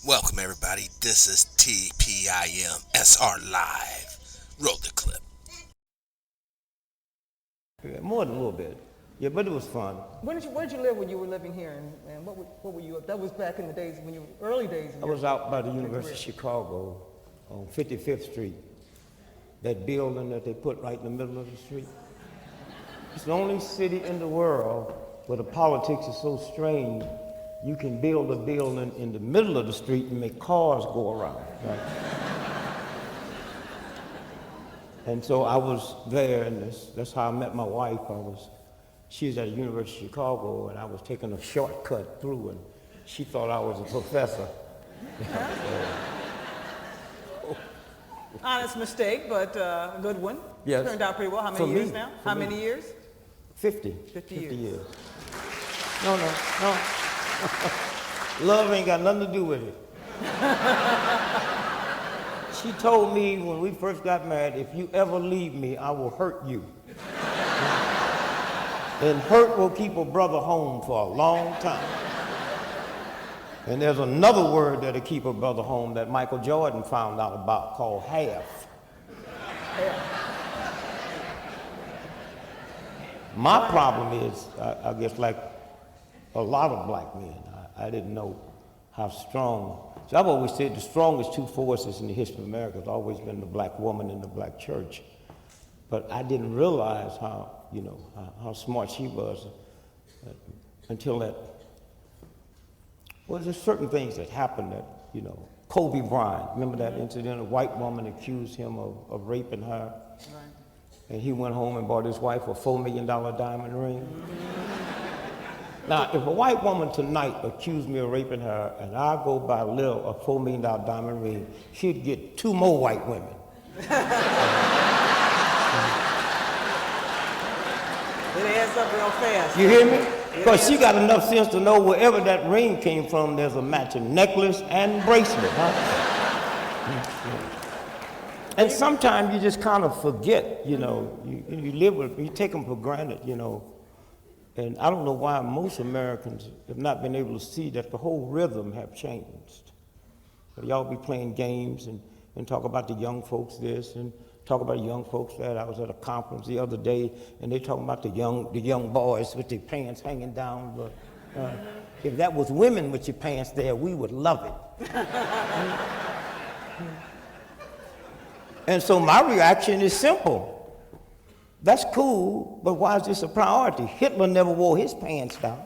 Welcome, everybody. This is TPIM SR Live. Roll the clip. Yeah, more than a little bit. Yeah, but it was fun. Where'd you live when you were living here, and what were you up? That was back in the days when you were early days. I was out by the University of Chicago on 55th Street. That building that they put right in the middle of the street. It's the only city in the world where the politics is so strange. You can build a building in the middle of the street and make cars go around. Right? And so I was there, and that's how I met my wife. She was at the University of Chicago, and I was taking a shortcut through, and she thought I was a professor. Honest mistake, but a good one. Yes. Turned out pretty well. How many years now? How many years? 50. 50 years. No. Love ain't got nothing to do with it. She told me when we first got married, if you ever leave me, I will hurt you. And hurt will keep a brother home for a long time. And there's another word that'll keep a brother home that Michael Jordan found out about called half. My problem is, I guess like a lot of black men, I didn't know how strong. So I've always said the strongest two forces in the history of America has always been the black woman and the black church. But I didn't realize how smart she was until that. Well, there's certain things that happened that, Kobe Bryant, remember that incident? A white woman accused him of raping her. Right. And he went home and bought his wife a $4 million diamond ring. Now, if a white woman tonight accused me of raping her and I go buy a $4 million diamond ring, she'd get 2 more white women. It adds up real fast. You hear me? Because she got enough sense to know wherever that ring came from, there's a matching necklace and bracelet. And sometimes you just kind of forget, you live with, you take them for granted, And I don't know why most Americans have not been able to see that the whole rhythm have changed. But y'all be playing games and talk about the young folks this and talk about young folks that. I was at a conference the other day and they talking about the young boys with their pants hanging down. But if that was women with your pants there, we would love it. And so my reaction is simple. That's cool, but why is this a priority? Hitler never wore his pants down.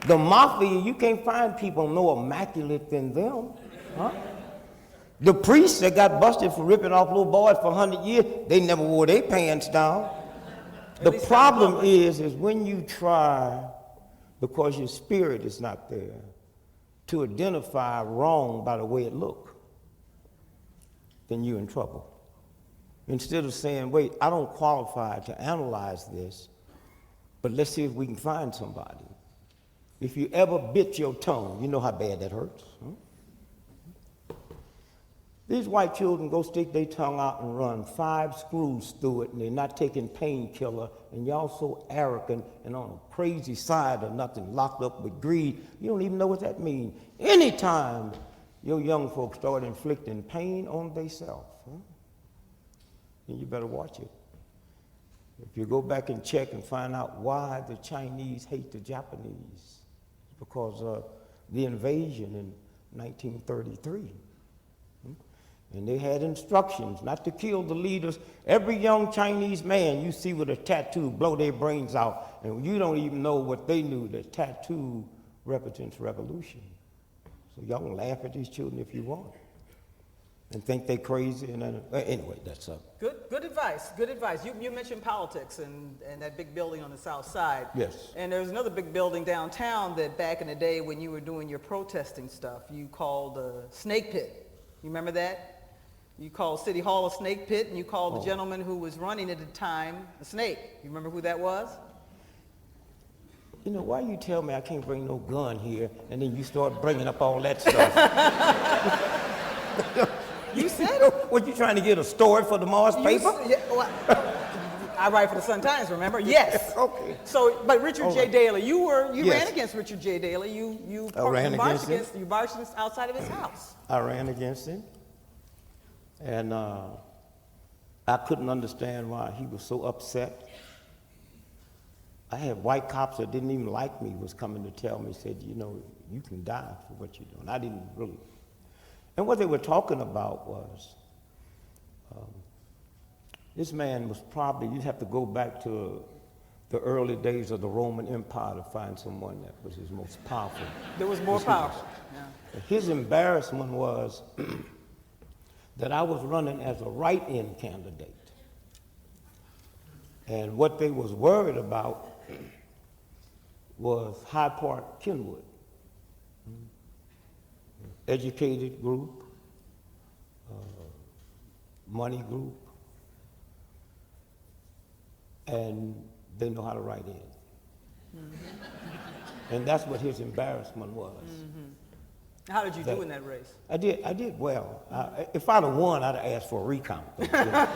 The mafia, you can't find people more immaculate than them. Huh? The priests that got busted for ripping off little boys for 100 years, they never wore their pants down. The problem is when you try, because your spirit is not there, to identify wrong by the way it looks, then you're in trouble. Instead of saying, wait, I don't qualify to analyze this, but let's see if we can find somebody. If you ever bit your tongue, you know how bad that hurts. Huh? These white children go stick their tongue out and run 5 screws through it, and they're not taking painkiller, and y'all so arrogant and on a crazy side of nothing, locked up with greed, you don't even know what that means. Anytime your young folks start inflicting pain on themselves, then you better watch it. If you go back and check and find out why the Chinese hate the Japanese, because of the invasion in 1933. And they had instructions not to kill the leaders. Every young Chinese man you see with a tattoo blow their brains out, and you don't even know what they knew, that tattoo represents revolution. So y'all can laugh at these children if you want. And think they're crazy, and anyway, that's up. Good advice. Good advice. You mentioned politics and that big building on the south side. Yes. And there's another big building downtown that back in the day when you were doing your protesting stuff, you called a snake pit. You remember that? You called City Hall a snake pit, and you called the gentleman who was running at the time a snake. You remember who that was? Why you tell me I can't bring no gun here, and then you start bringing up all that stuff? You said it. What, you trying to get a story for tomorrow's paper? I write for the Sun-Times, remember? Yes. Okay. So, but Richard All J. right. Daley, you Yes. ran against Richard J. Daley. You ran against him. You marched outside of his house. I ran against him, and I couldn't understand why he was so upset. I had white cops that didn't even like me was coming to tell me, said, you know, you can die for what you're doing. I didn't really. And what they were talking about was, this man was probably, you'd have to go back to the early days of the Roman Empire to find someone that was his most powerful. There was more powerful. Yeah. His embarrassment was that I was running as a write-in candidate. And what they was worried about was Hyde Park, Kenwood. Educated group, money group, and they know how to write in. Mm-hmm. And that's what his embarrassment was. Mm-hmm. How did you do in that race? I did well. If I'd have won, I'd have asked for a recount. You know.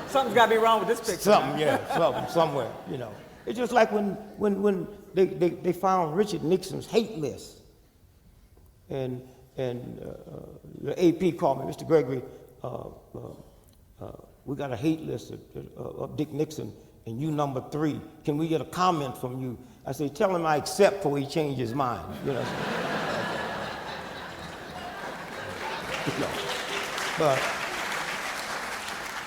Something's got to be wrong with this picture. Somewhere, you know. It's just like when they found Richard Nixon's hate list. And the AP called me, Mr. Gregory, we got a hate list of Dick Nixon, and you number 3. Can we get a comment from you? I said, tell him I accept before he changes his mind, you know. You know.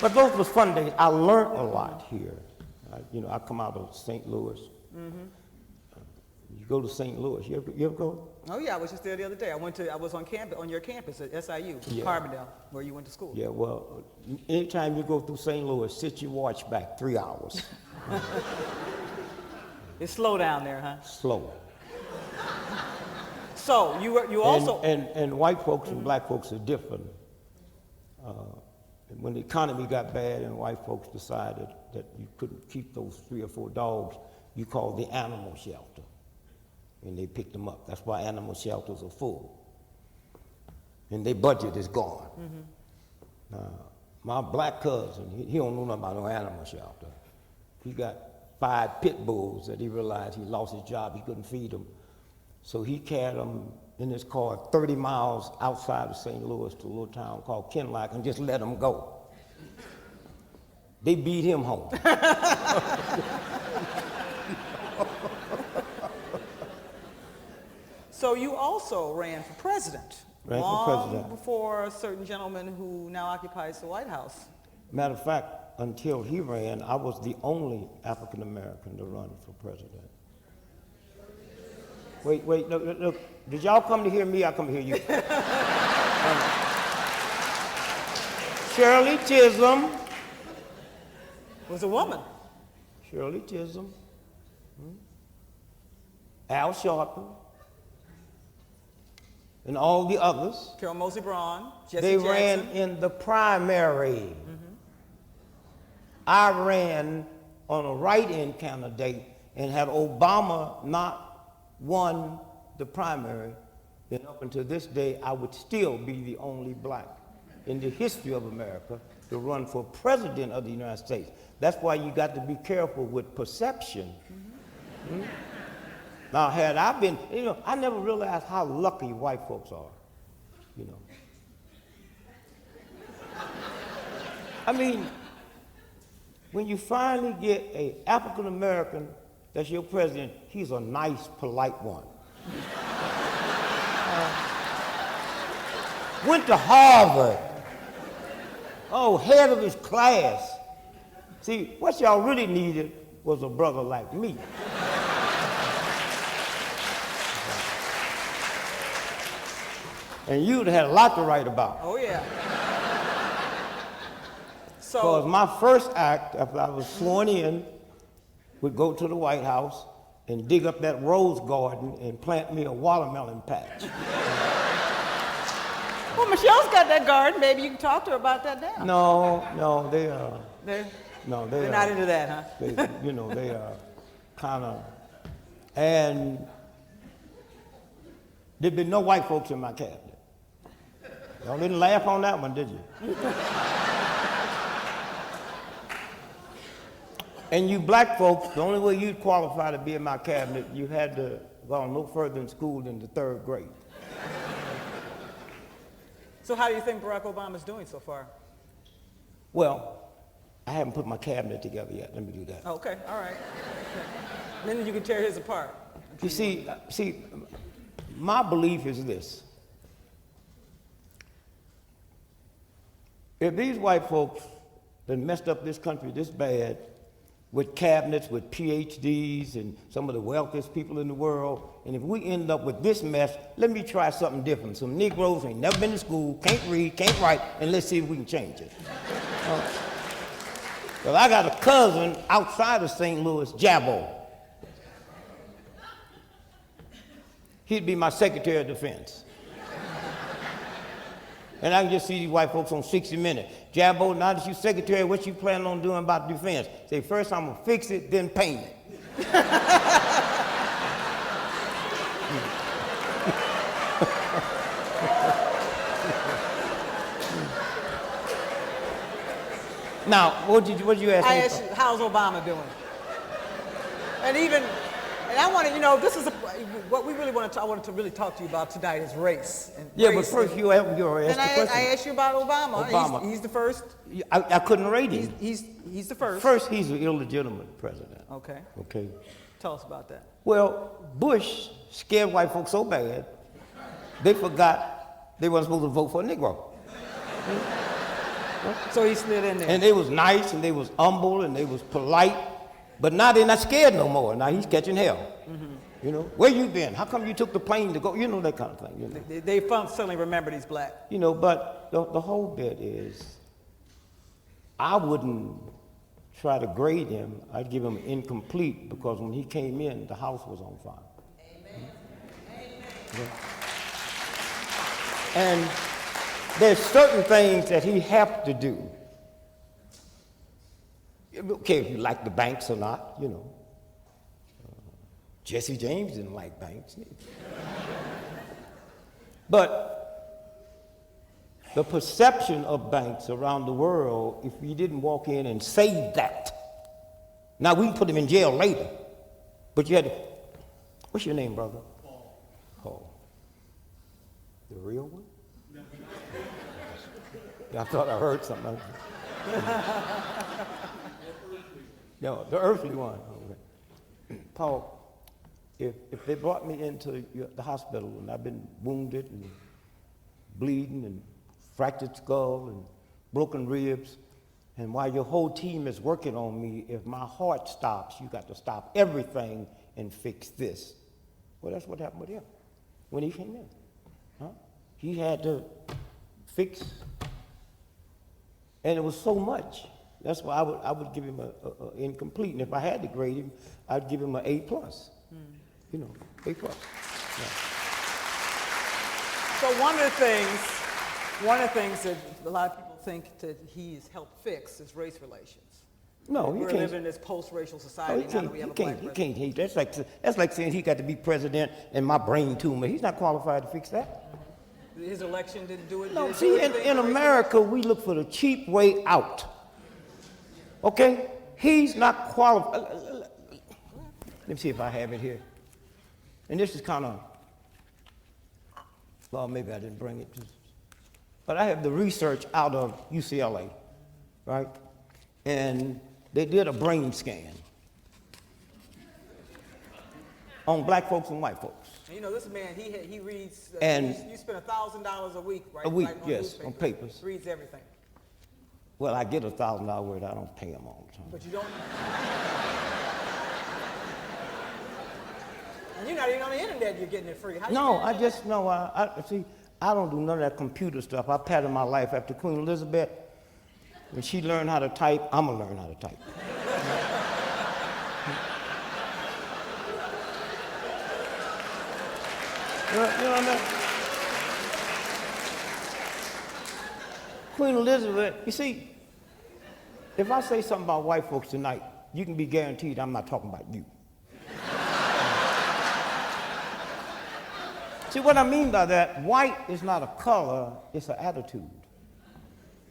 But those were fun days. I learned a lot here. You know, I come out of St. Louis. Mm-hmm. You go to St. Louis. You ever go? Oh yeah, I was just there the other day. I was on campus, on your campus at SIU, Yeah. Carbondale, where you went to school. Yeah. Well, anytime you go through St. Louis, sit your watch back 3 hours. It's slow down there, huh? Slow. So you also and white folks and black folks are different. When the economy got bad and white folks decided that you couldn't keep those 3 or 4 dogs, you called the animal shelter. And they picked them up. That's why animal shelters are full. And their budget is gone. Mm-hmm. My black cousin, he don't know nothing about no animal shelter. He got 5 pit bulls that he realized he lost his job, he couldn't feed them. So he carried them in his car 30 miles outside of St. Louis to a little town called Kenlock and just let them go. They beat him home. So you also ran for president. Ran for long president. before a certain gentleman who now occupies the White House. Matter of fact, until he ran, I was the only African American to run for president. Wait, look. Did y'all come to hear me? I come to hear you. Shirley Chisholm. Was a woman. Shirley Chisholm. Al Sharpton. And all the others. Carol Moseley Braun, Jesse They Jackson. ran in the primary. I ran on a write-in candidate, and had Obama not won the primary, then up until this day, I would still be the only black in the history of America to run for president of the United States. That's why you got to be careful with perception. Now, had I been, you know, I never realized how lucky white folks are, you know. I mean, when you finally get an African American that's your president, he's a nice, polite one. Went to Harvard. Oh, head of his class. See, what y'all really needed was a brother like me. And you'd have had a lot to write about. Oh, yeah. Because my first act, after I was sworn in, would go to the White House and dig up that rose garden and plant me a watermelon patch. Well, Michelle's got that garden. Maybe you can talk to her about that now. No, they They're not into that, huh? They are kind of, and there'd been no white folks in my cabinet. Y'all didn't laugh on that one, did you? And you black folks, the only way you'd qualify to be in my cabinet, you had to go no further in school than the 3rd grade. So how do you think Barack Obama's doing so far? Well, I haven't put my cabinet together yet. Let me do that. Okay, all right. Then you can tear his apart. You see, my belief is this. If these white folks that messed up this country this bad with cabinets, with PhDs, and some of the wealthiest people in the world, and if we end up with this mess, let me try something different. Some Negroes ain't never been to school, can't read, can't write, and let's see if we can change it. Well, I got a cousin outside of St. Louis, Jabbo. He'd be my Secretary of Defense. And I can just see these white folks on 60 Minutes. Jabbo, now that you're Secretary, what you planning on doing about defense? Say, first I'm gonna fix it, then paint it. Now, what did you ask me? I asked you, how's Obama doing? And I want to, this is what we really want to. I wanted to really talk to you about tonight is race. And yeah, race but first you asked the question. I asked you about Obama. He's the first. I couldn't rate him. He's the first. First, he's an illegitimate president. Okay. Okay. Tell us about that. Well, Bush scared white folks so bad, they forgot they weren't supposed to vote for a Negro. So he slid in there. And they was nice, and they was humble, and they was polite, but now they're not scared no more. Now he's catching hell. Mm-hmm. Where you been? How come you took the plane to go? That kind of thing. They suddenly remembered he's black. But the whole bit is, I wouldn't try to grade him. I'd give him incomplete because when he came in, the house was on fire. Amen. Mm-hmm. Yeah. And there's certain things that he have to do. Okay, if you like the banks or not, Jesse James didn't like banks. But the perception of banks around the world, if you didn't walk in and say that, now we can put him in jail later, but you had to, what's your name, brother? Paul. The real one? I thought I heard something. No, the earthly one. Okay. Paul, if they brought me into the hospital and I've been wounded and bleeding and fractured skull and broken ribs, and while your whole team is working on me, if my heart stops, you got to stop everything and fix this. Well, that's what happened with him when he came in. Huh? He had to fix. And it was so much. That's why I would give him a incomplete. And if I had to grade him, I'd give him an A+. A+. Yeah. So one of the things that a lot of people think that he has helped fix is race relations. No, We're living in this post-racial society now that we have a black president. You can't hate. That's like saying he got to be president and my brain tumor. He's not qualified to fix that. His election didn't do it. No, see, in America, we look for the cheap way out. Okay? He's not qualified. Let me see if I have it here. And this is kind of, well, maybe I didn't bring it. But I have the research out of UCLA, right? And they did a brain scan on black folks and white folks. This man, he reads, and you spend $1,000 a week, right? A week, on yes, on papers. Reads everything. Well, I get $1,000 word. I don't pay them all the time. But you don't. And you're not even on the internet. You're getting it free. See, I don't do none of that computer stuff. I patterned my life after Queen Elizabeth. When she learned how to type, I'm gonna learn how to type. You know what I mean? Queen Elizabeth, you see, if I say something about white folks tonight, you can be guaranteed I'm not talking about you. See, what I mean by that, white is not a color, it's an attitude.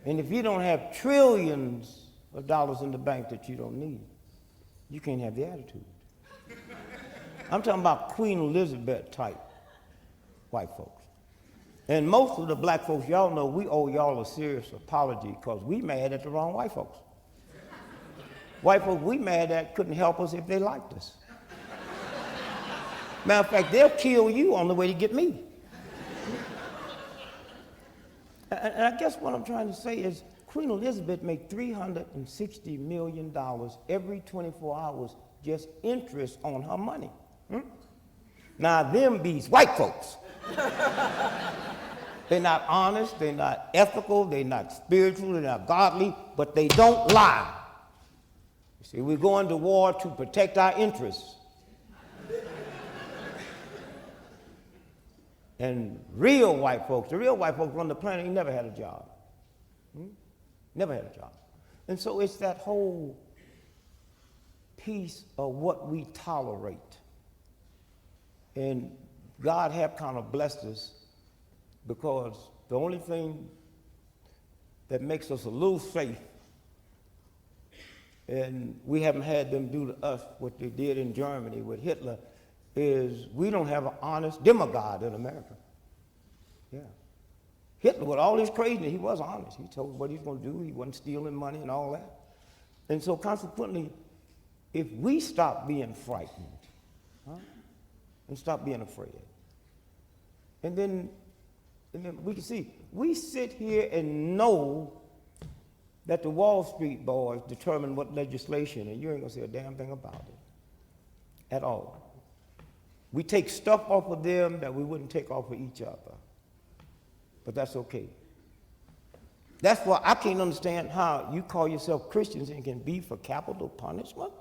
And if you don't have trillions of dollars in the bank that you don't need, you can't have the attitude. I'm talking about Queen Elizabeth type white folks. And most of the black folks, y'all know we owe y'all a serious apology because we mad at the wrong white folks. White folks we mad at couldn't help us if they liked us. Matter of fact, they'll kill you on the way to get me. And I guess what I'm trying to say is Queen Elizabeth made $360 million every 24 hours just interest on her money. Now them bees white folks. They're not honest, they're not ethical, they're not spiritual, they're not godly, but they don't lie. You see, we're going to war to protect our interests. And real white folks, the real white folks run the planet, he never had a job. Never had a job. And so it's that whole piece of what we tolerate. And God have kind of blessed us because the only thing that makes us a little safe, and we haven't had them do to us what they did in Germany with Hitler, is we don't have an honest demagogue in America. Yeah. Hitler, with all his craziness, he was honest. He told what he was going to do. He wasn't stealing money and all that. And so consequently, if we stop being frightened, and stop being afraid, and then we can see, we sit here and know that the Wall Street boys determine what legislation, and you ain't going to say a damn thing about it at all. We take stuff off of them that we wouldn't take off of each other. But that's okay. That's why I can't understand how you call yourself Christians and can be for capital punishment.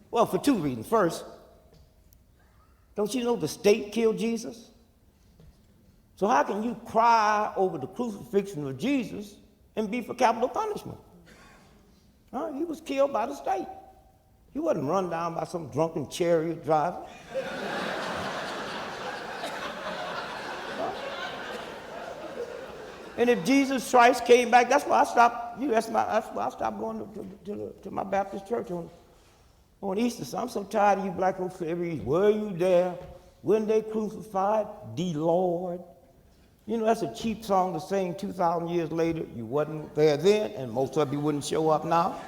Well, for two reasons. First, don't you know the state killed Jesus? So how can you cry over the crucifixion of Jesus and be for capital punishment? He was killed by the state. He wasn't run down by some drunken chariot driver. And if Jesus Christ came back, that's why I stopped. That's why I stopped going to my Baptist church on Easter. So I'm so tired of you black folks every Easter. Were you there when they crucified the Lord? You know, that's a cheap song to sing 2,000 years later. You wasn't there then, and most of you wouldn't show up now.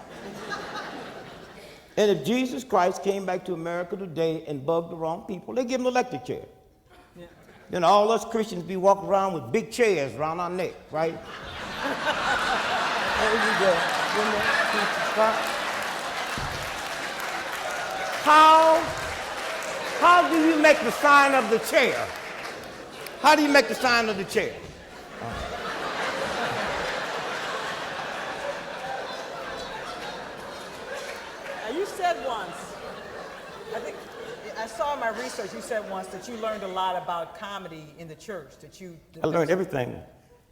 And if Jesus Christ came back to America today and bugged the wrong people, they give him an electric chair. Yeah. Then all us Christians be walking around with big chairs around our neck, right? How do you make the sign of the chair? How do you make the sign of the chair? You said once, I think, I saw in my research, you said once that you learned a lot about comedy in the church, I learned everything.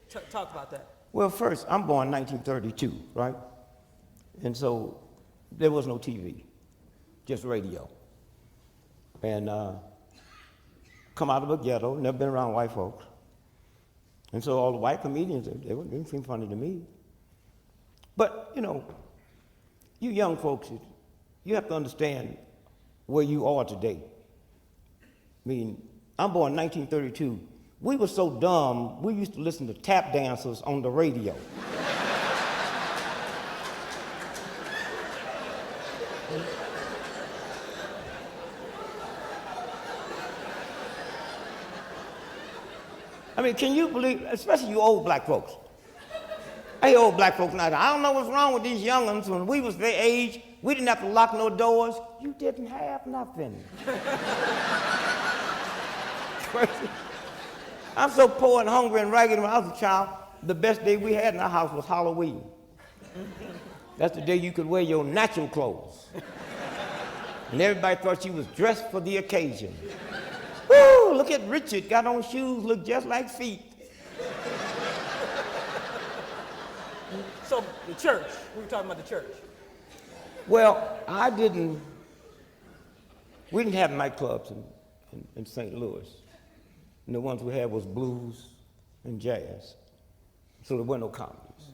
Talk about that. Well, first, I'm born in 1932, right? And so there was no TV, just radio. And come out of a ghetto, never been around white folks. And so all the white comedians, they didn't seem funny to me. But, you know, you young folks, you have to understand where you are today. I mean, I'm born in 1932. We were so dumb, we used to listen to tap dancers on the radio. I mean, can you believe, especially you old black folks. Hey, old black folks now, I don't know what's wrong with these young'uns. When we was their age, we didn't have to lock no doors. You didn't have nothing. I'm so poor and hungry and ragged when I was a child, the best day we had in our house was Halloween. That's the day you could wear your natural clothes. And everybody thought you was dressed for the occasion. Woo, look at Richard, got on shoes, look just like feet. So the church, we were talking about the church. Well, we didn't have nightclubs in St. Louis. And the ones we had was blues and jazz. So there were no comedies.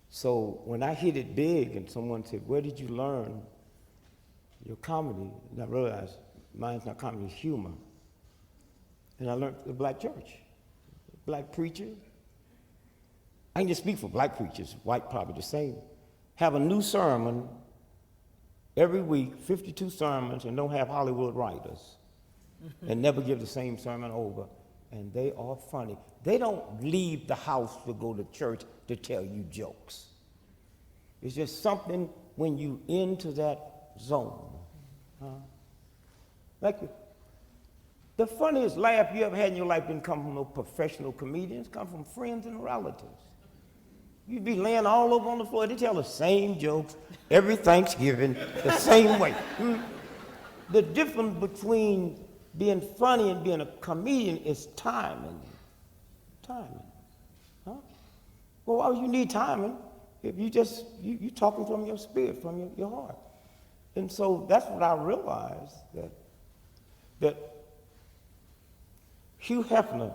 So when I hit it big and someone said, where did you learn your comedy, and I realized mine's not comedy, it's humor. And I learned the black church, black preacher. I can just speak for black preachers, white probably the same. Have a new sermon every week, 52 sermons, and don't have Hollywood writers. And never give the same sermon over. And they are funny. They don't leave the house to go to church to tell you jokes. It's just something when you into that zone. Like the funniest laugh you ever had in your life didn't come from no professional comedians, come from friends and relatives. You'd be laying all over on the floor, they tell the same jokes every Thanksgiving, the same way. The difference between being funny and being a comedian is timing. Timing. Huh? Well, why would you need timing if you talking from your spirit, from your heart? And so that's what I realized, that Hugh Hefner,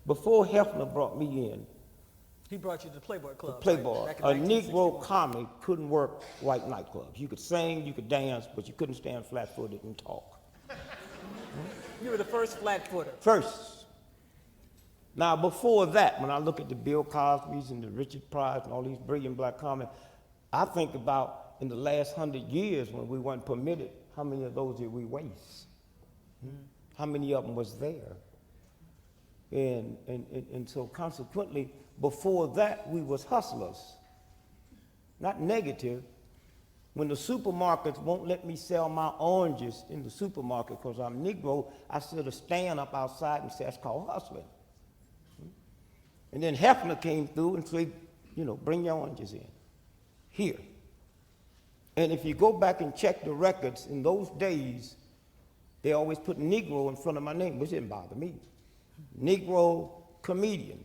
before Hefner brought me in, He brought you to the Playboy Club. Playboy, right? a Negro comic couldn't work white nightclubs. You could sing, you could dance, but you couldn't stand flat-footed and talk. You were the first flat-footer. First. Now, before that, when I look at the Bill Cosby's and the Richard Pryor's and all these brilliant black comics, I think about in the last 100 years when we weren't permitted, how many of those did we waste? How many of them was there? And so consequently, before that, we was hustlers. Not negative. When the supermarkets won't let me sell my oranges in the supermarket because I'm Negro, I set a stand up outside and say, that's called hustling. And then Hefner came through and said, bring your oranges in. Here. And if you go back and check the records, in those days, they always put Negro in front of my name, which didn't bother me. Negro comedian.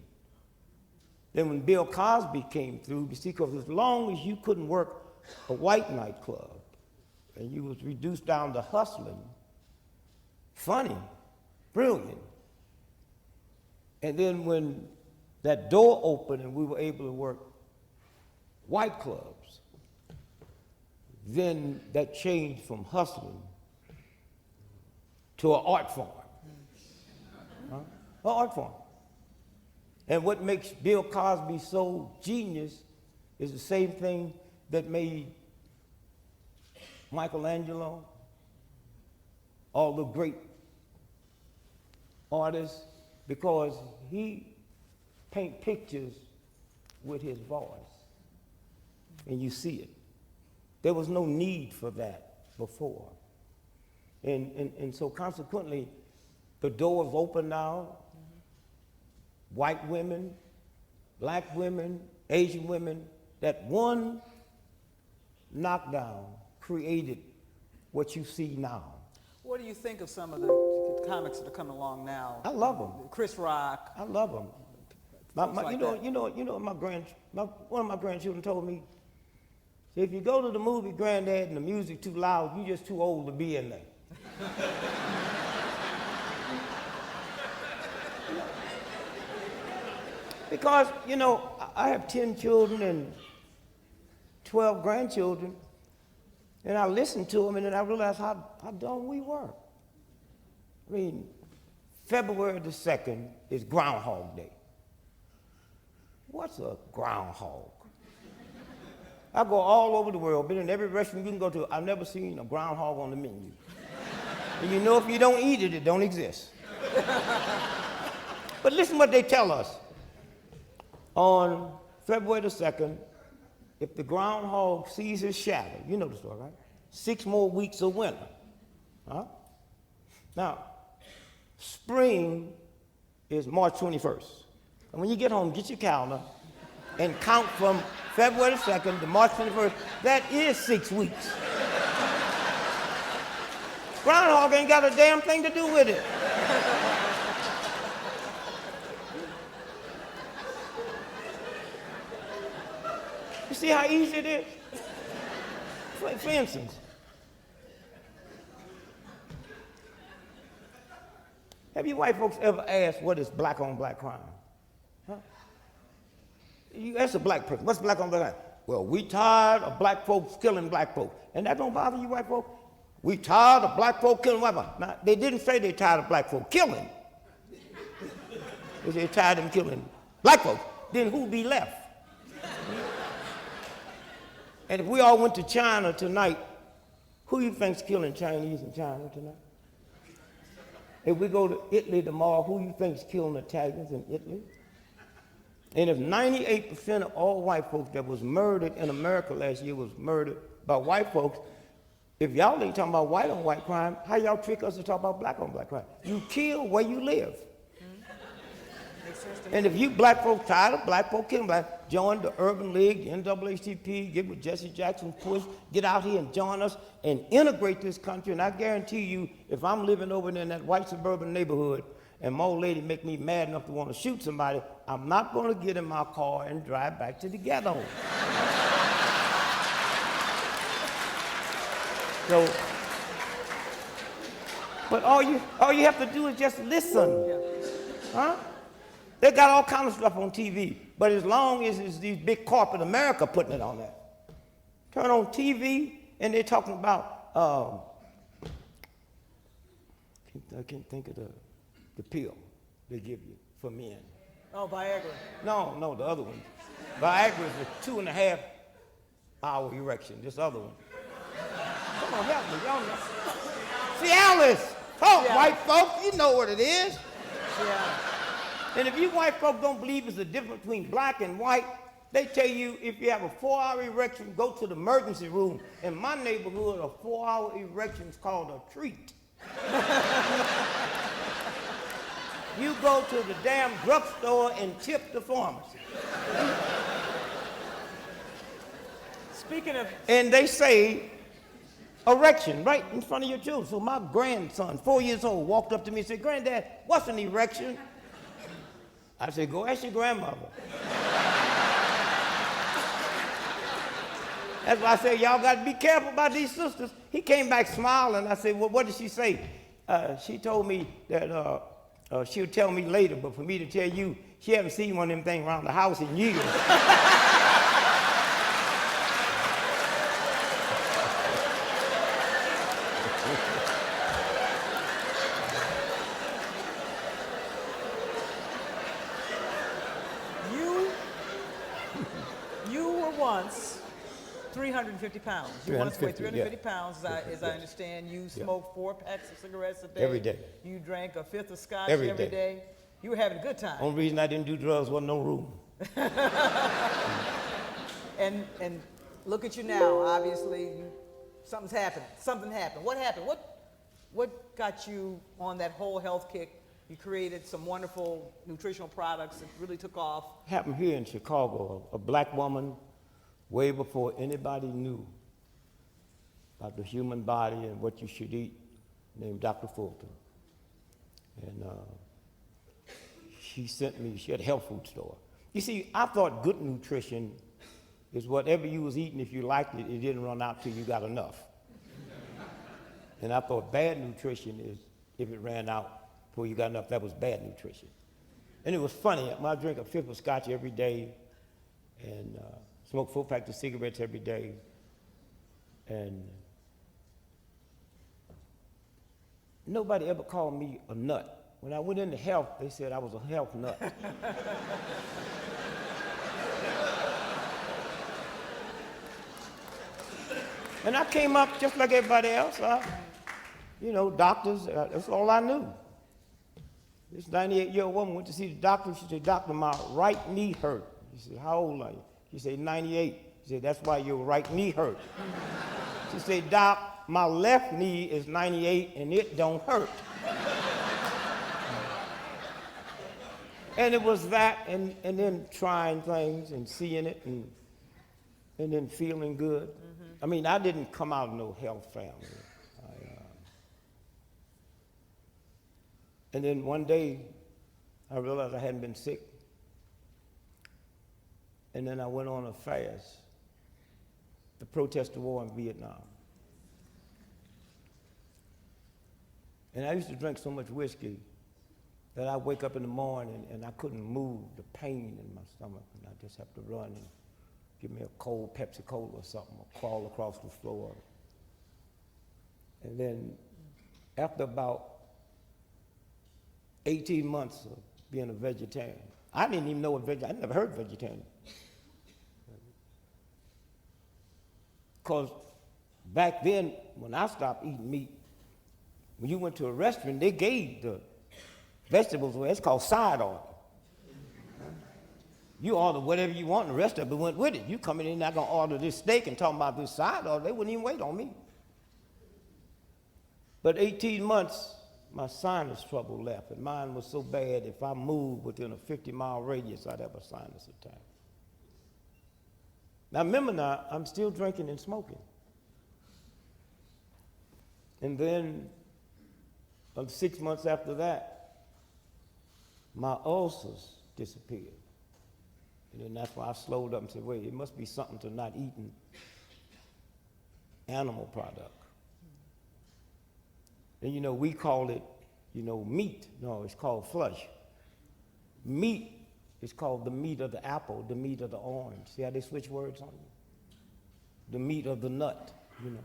Then when Bill Cosby came through, you see, because as long as you couldn't work a white nightclub and you was reduced down to hustling, funny, brilliant. And then when that door opened and we were able to work white clubs, then that changed from hustling to an art form. An art form. And what makes Bill Cosby so genius is the same thing that made Michelangelo, all the great artists, because he paint pictures with his voice, and you see it. There was no need for that before. And so consequently, the door is open now. White women, black women, Asian women, that one knockdown created what you see now. What do you think of some of the comics that are coming along now? I love them. Chris Rock. I love them. One of my grandchildren told me, if you go to the movie, Granddad, and the music too loud, you're just too old to be in there. Because, I have 10 children and 12 grandchildren, and I listen to them, and then I realize how dumb we were. I mean, February the 2nd is Groundhog Day. What's a groundhog? I go all over the world, been in every restaurant you can go to. I've never seen a groundhog on the menu. And if you don't eat it, it don't exist. But listen what they tell us. On February the 2nd, if the groundhog sees his shadow, you know the story, right? 6 more weeks of winter. Huh? Now, spring is March 21st. And when you get home, get your calendar and count from February the 2nd to March 21st. That is 6 weeks. Groundhog ain't got a damn thing to do with it. You see how easy it is? For instance, have you white folks ever asked what is black on black crime? Huh? You ask a black person, what's black on black crime? Well, we tired of black folks killing black folks. And that don't bother you white folks? We tired of black folks killing white folks. Now, they didn't say they tired of black folks killing. They said they tired of them killing black folks. Then who'd be left? And if we all went to China tonight, who you think's killing Chinese in China tonight? If we go to Italy tomorrow, who you think's killing Italians in Italy? And if 98% of all white folks that was murdered in America last year was murdered by white folks, if y'all ain't talking about white on white crime, how y'all trick us to talk about black on black crime? You kill where you live. And if you black folks tired of black folks killing black, join the Urban League, the NAACP, get with Jesse Jackson's push, get out here and join us and integrate this country. And I guarantee you, if I'm living over there in that white suburban neighborhood and my old lady make me mad enough to want to shoot somebody, I'm not going to get in my car and drive back to the ghetto. So, but all you have to do is just listen, huh? They got all kinds of stuff on TV, but as long as it's these big corporate America putting it on there. Turn on TV and they're talking about, I can't think of the pill they give you for men. Oh, Viagra. No, the other one. Viagra is a 2.5 hour erection, this other one. Come on, help me, y'all know. Cialis! Oh, white folks, you know what it is. Yeah. And if you white folks don't believe there's a difference between black and white, they tell you if you have a 4-hour erection, go to the emergency room. In my neighborhood, a 4-hour erection is called a treat. You go to the damn drugstore and tip the pharmacy. Speaking of... And they say erection right in front of your children. So my grandson, 4 years old, walked up to me and said, "Granddad, what's an erection?" I said, "Go ask your grandmother." That's why I said, y'all got to be careful about these sisters. He came back smiling. I said, "Well, what did she say?" She told me that she'll tell me later, but for me to tell you, she haven't seen one of them things around the house in years. You were once 350 pounds. You once weighed 350 pounds, as I understand. You smoked 4 packs of cigarettes a day. Every day. You drank a 5th of scotch every day. day. You were having a good time. Only reason I didn't do drugs wasn't no room. And look at you now. Obviously, something's happened. Something happened. What happened? What got you on that whole health kick? You created some wonderful nutritional products that really took off. Happened here in Chicago. A black woman, way before anybody knew about the human body and what you should eat, named Dr. Fulton. And she sent me, she had a health food store. You see, I thought good nutrition is whatever you was eating, if you liked it, it didn't run out till you got enough. And I thought bad nutrition is if it ran out before you got enough, that was bad nutrition. And it was funny, I drink a 5th of scotch every day and smoke 4 packs of cigarettes every day. And nobody ever called me a nut. When I went into health, they said I was a health nut. And I came up just like everybody else. You know, doctors, that's all I knew. This 98-year-old woman went to see the doctor. She said, "Doctor, my right knee hurt." He said, "How old are you?" She said, 98. He said, "That's why your right knee hurt." She said, "Doc, my left knee is 98 and it don't hurt." And it was that, and then trying things and seeing it and then feeling good. I mean, I didn't come out of no health family. And then one day, I realized I hadn't been sick. And then I went on a fast to protest the war in Vietnam. And I used to drink so much whiskey that I'd wake up in the morning and I couldn't move, the pain in my stomach, and I just have to run give me a cold Pepsi Cola or something, or crawl across the floor. And then after about 18 months of being a vegetarian, I didn't even know what vegetarian, I never heard vegetarian. Because back then, when I stopped eating meat, when you went to a restaurant, they gave the vegetables away. It's called side order. You order whatever you want, and the rest of it went with it. You coming in, not gonna order this steak and talking about this side order, they wouldn't even wait on me. But 18 months, my sinus trouble left, and mine was so bad, if I moved within a 50-mile radius, I'd have a sinus attack. Now remember now, I'm still drinking and smoking. And then, 6 months after that, my ulcers disappeared. And then that's why I slowed up and said, wait, it must be something to not eating animal product. And you know, we call it, you know, meat. No, it's called flesh. Meat is called the meat of the apple, the meat of the orange. See how they switch words on you? The meat of the nut, you know.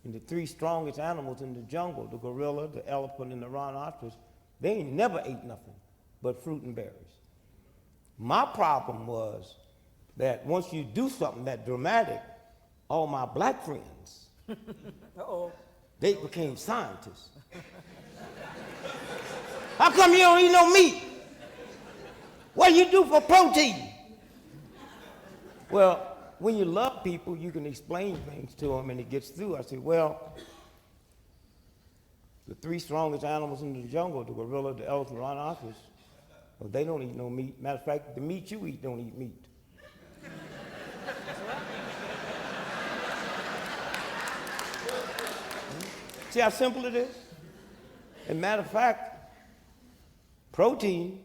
And the three strongest animals in the jungle, the gorilla, the elephant, and the rhinoceros, they ain't never ate nothing but fruit and berries. My problem was that once you do something that dramatic, all my black friends, they became scientists. How come you don't eat no meat? What do you do for protein? Well, when you love people, you can explain things to them and it gets through. I said, well, the three strongest animals in the jungle, the gorilla, the elephant, the rhinoceros, well, they don't eat no meat. Matter of fact, the meat you eat don't eat meat. See how simple it is? And matter of fact, protein,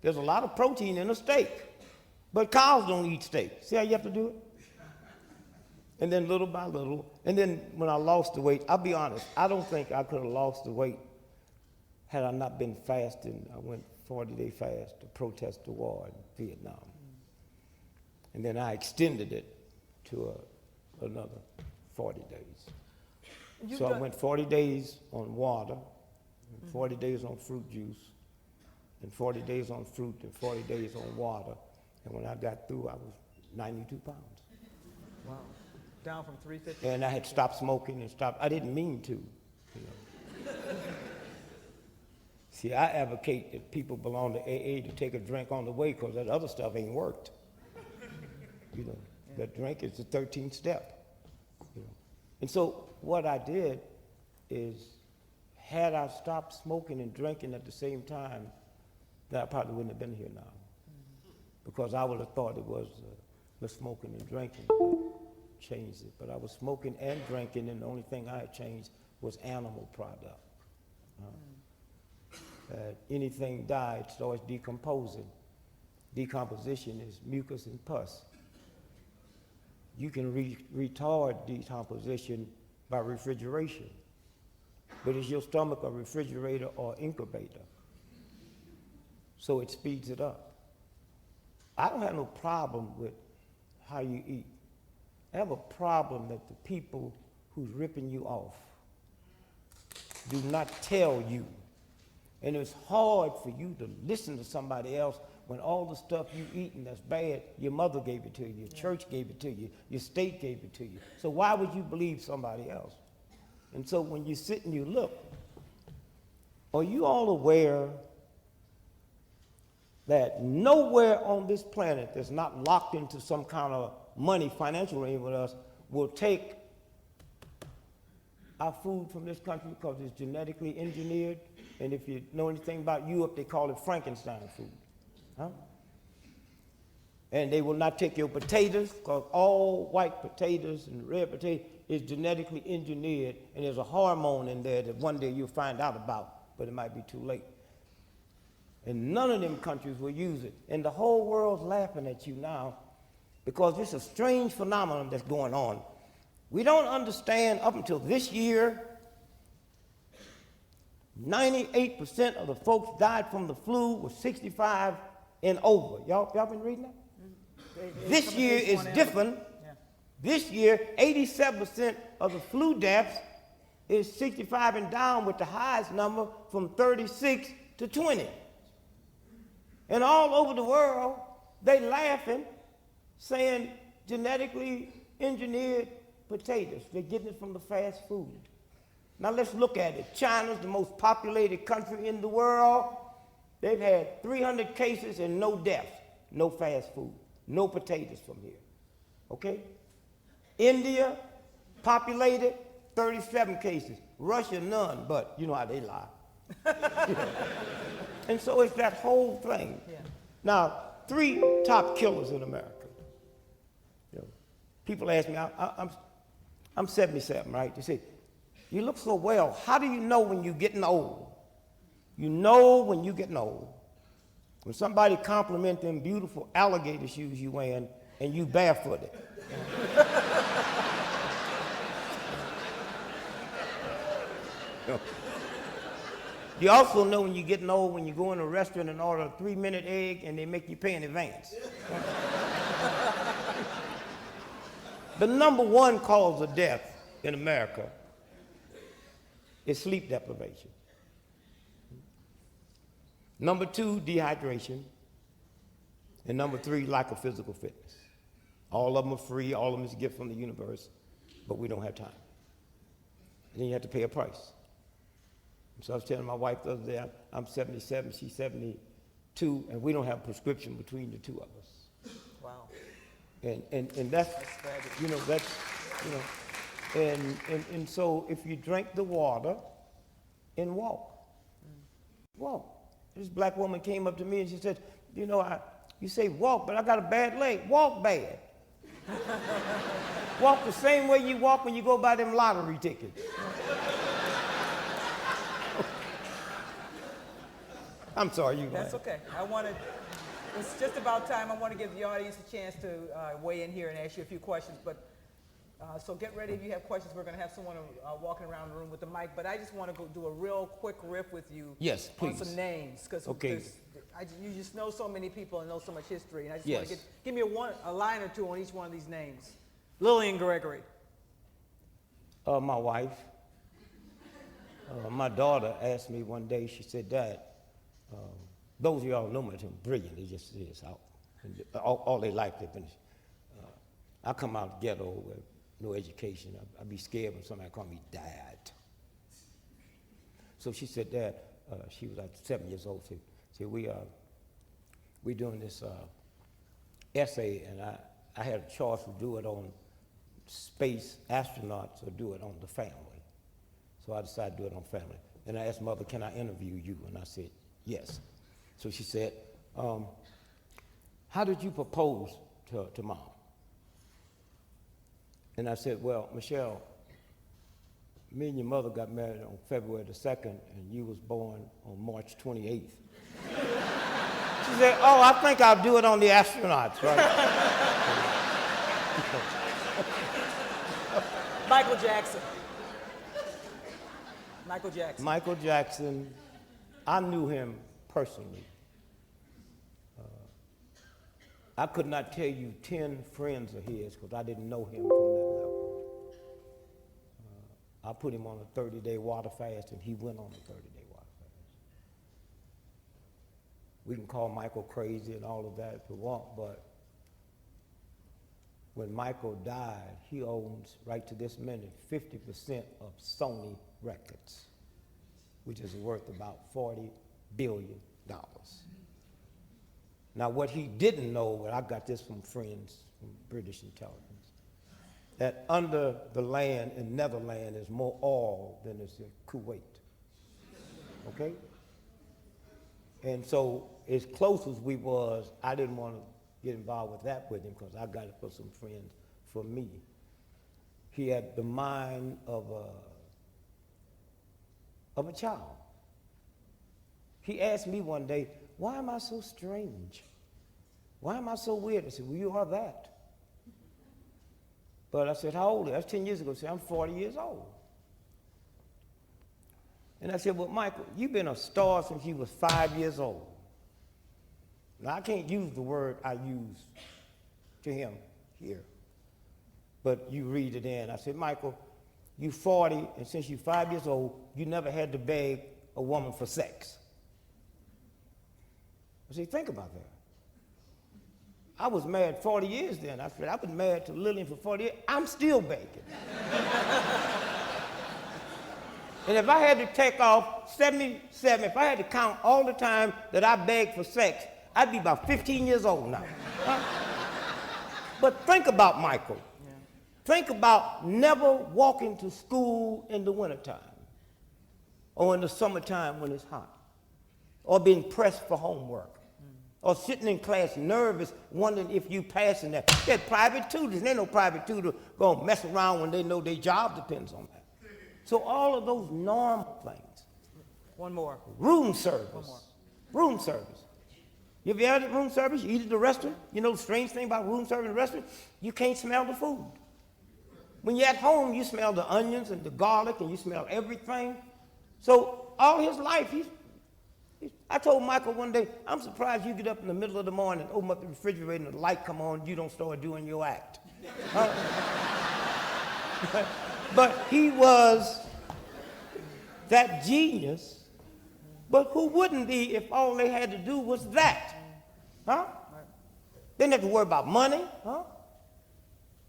there's a lot of protein in a steak, but cows don't eat steak. See how you have to do it? And then little by little, and then when I lost the weight, I'll be honest, I don't think I could have lost the weight had I not been fasting. I went 40-day fast to protest the war in Vietnam. And then I extended it to another 40 days. So I went 40 days on water, and 40 days on fruit juice, and 40 days on fruit, and 40 days on water. And when I got through, I was 92 pounds. Wow. Down from 350. And I had stopped smoking and stopped. I didn't mean to, you know. See, I advocate that people belong to AA to take a drink on the way because that other stuff ain't worked. You know, that drink is the 13th step. You know. And so what I did is, had I stopped smoking and drinking at the same time, then I probably wouldn't have been here now. Because I would have thought it was the smoking and drinking that changed it. But I was smoking and drinking, and the only thing I had changed was animal product. Anything died starts decomposing. Decomposition is mucus and pus. You can retard decomposition by refrigeration, but is your stomach a refrigerator or incubator? So it speeds it up. I don't have no problem with how you eat. I have a problem that the people who's ripping you off do not tell you. And it's hard for you to listen to somebody else when all the stuff you eating that's bad, your mother gave it to you, your church gave it to you, your state gave it to you. So why would you believe somebody else? And so when you sit and you look, are you all aware that nowhere on this planet that's not locked into some kind of money, financial arrangement with us, will take our food from this country because it's genetically engineered? And if you know anything about Europe, they call it Frankenstein food. Huh? And they will not take your potatoes because all white potatoes and red potatoes is genetically engineered, and there's a hormone in there that one day you'll find out about, but it might be too late. And none of them countries will use it. And the whole world's laughing at you now because it's a strange phenomenon that's going on. We don't understand up until this year, 98% of the folks died from the flu were 65 and over. Y'all been reading that? This year is different. Yeah. This year, 87% of the flu deaths is 65 and down, with the highest number from 36 to 20. And all over the world, they laughing, saying genetically engineered potatoes. They're getting it from the fast food. Now let's look at it. China's the most populated country in the world. They've had 300 cases and no deaths, no fast food, no potatoes from here. Okay? India, populated, 37 cases. Russia, none, but you know how they lie. You know? And so it's that whole thing. Yeah. Now, 3 top killers in America. You know, people ask me, I'm 77, right? They say, you look so well. How do you know when you're getting old? You know when you're getting old. When somebody compliment them beautiful alligator shoes you wearing and you barefooted. You also know when you're getting old when you go in a restaurant and order a 3-minute egg and they make you pay in advance. The number 1 cause of death in America is sleep deprivation. Number 2, dehydration. And number 3, lack of physical fitness. All of them are free, all of them is a gift from the universe, but we don't have time. And then you have to pay a price. So I was telling my wife the other day, I'm 77, she's 72, and we don't have a prescription between the 2 of us. Wow. And that's tragic. you know, that's, you know, and so if you drink the water and walk. This black woman came up to me and she said, you know, you say walk, but I got a bad leg. Walk bad. Walk the same way you walk when you go buy them lottery tickets. I'm sorry, you. That's okay. It's just about time. I want to give the audience a chance to weigh in here and ask you a few questions. But so get ready if you have questions. We're going to have someone walking around the room with the mic. But I just want to go do a real quick riff with you. Yes, please. On some names, because okay. You just know so many people and know so much history. And I just yes. want to give me a line or 2 on each one of these names. Lillian Gregory. My wife. My daughter asked me one day. She said, Dad. Those of y'all know me, I'm brilliant. They just is out. All their life they finished. I come out of the ghetto with no education. I'd be scared when somebody called me Dad. So she said, Dad, she was like 7 years old. She said, we doing this essay, and I had a choice to do it on space astronauts or do it on the family. So I decided to do it on family. And I asked Mother, can I interview you? And I said, yes. So she said, how did you propose to Mom? And I said, well, Michelle, me and your mother got married on February the 2nd, and you was born on March 28th. She said, oh, I think I'll do it on the astronauts, right? Michael Jackson. Michael Jackson. Michael Jackson, I knew him personally. I could not tell you 10 friends of his because I didn't know him from that level. I put him on a 30-day water fast, and he went on a 30-day water fast. We can call Michael crazy and all of that if we want, but when Michael died, he owns, right to this minute, 50% of Sony Records, which is worth about $40 billion. Now, what he didn't know, but I got this from friends from British intelligence, that under the land in Netherlands is more oil than is in Kuwait. Okay? And so, as close as we was, I didn't want to get involved with that with him because I got it for some friends for me. He had the mind of a child. He asked me one day, why am I so strange? Why am I so weird? I said, well, you are that. But I said, how old are you? That's 10 years ago. I said, I'm 40 years old. And I said, well, Michael, you've been a star since you was 5 years old. Now, I can't use the word I used to him here. But you read it in. I said, Michael, you 40, and since you're 5 years old, you never had to beg a woman for sex. I said, think about that. I was married 40 years then. I said, I've been married to Lillian for 40 years. I'm still begging. And if I had to take off 77, if I had to count all the time that I begged for sex, I'd be about 15 years old now. Huh? But think about Michael. Yeah. Think about never walking to school in the wintertime or in the summertime when it's hot, or being pressed for homework, or sitting in class nervous, wondering if you passing that. There's private tutors. There ain't no private tutor gonna mess around when they know their job depends on that. So all of those normal things. One more. Room service. One more. Room service. You ever had room service? You eat at the restaurant? You know the strange thing about room service in a restaurant? You can't smell the food. When you're at home, you smell the onions and the garlic and you smell everything. So all his life, I told Michael one day, I'm surprised you get up in the middle of the morning, open up the refrigerator and the light come on, you don't start doing your act. But he was that genius, but who wouldn't be if all they had to do was that? Huh? They didn't have to worry about money, huh?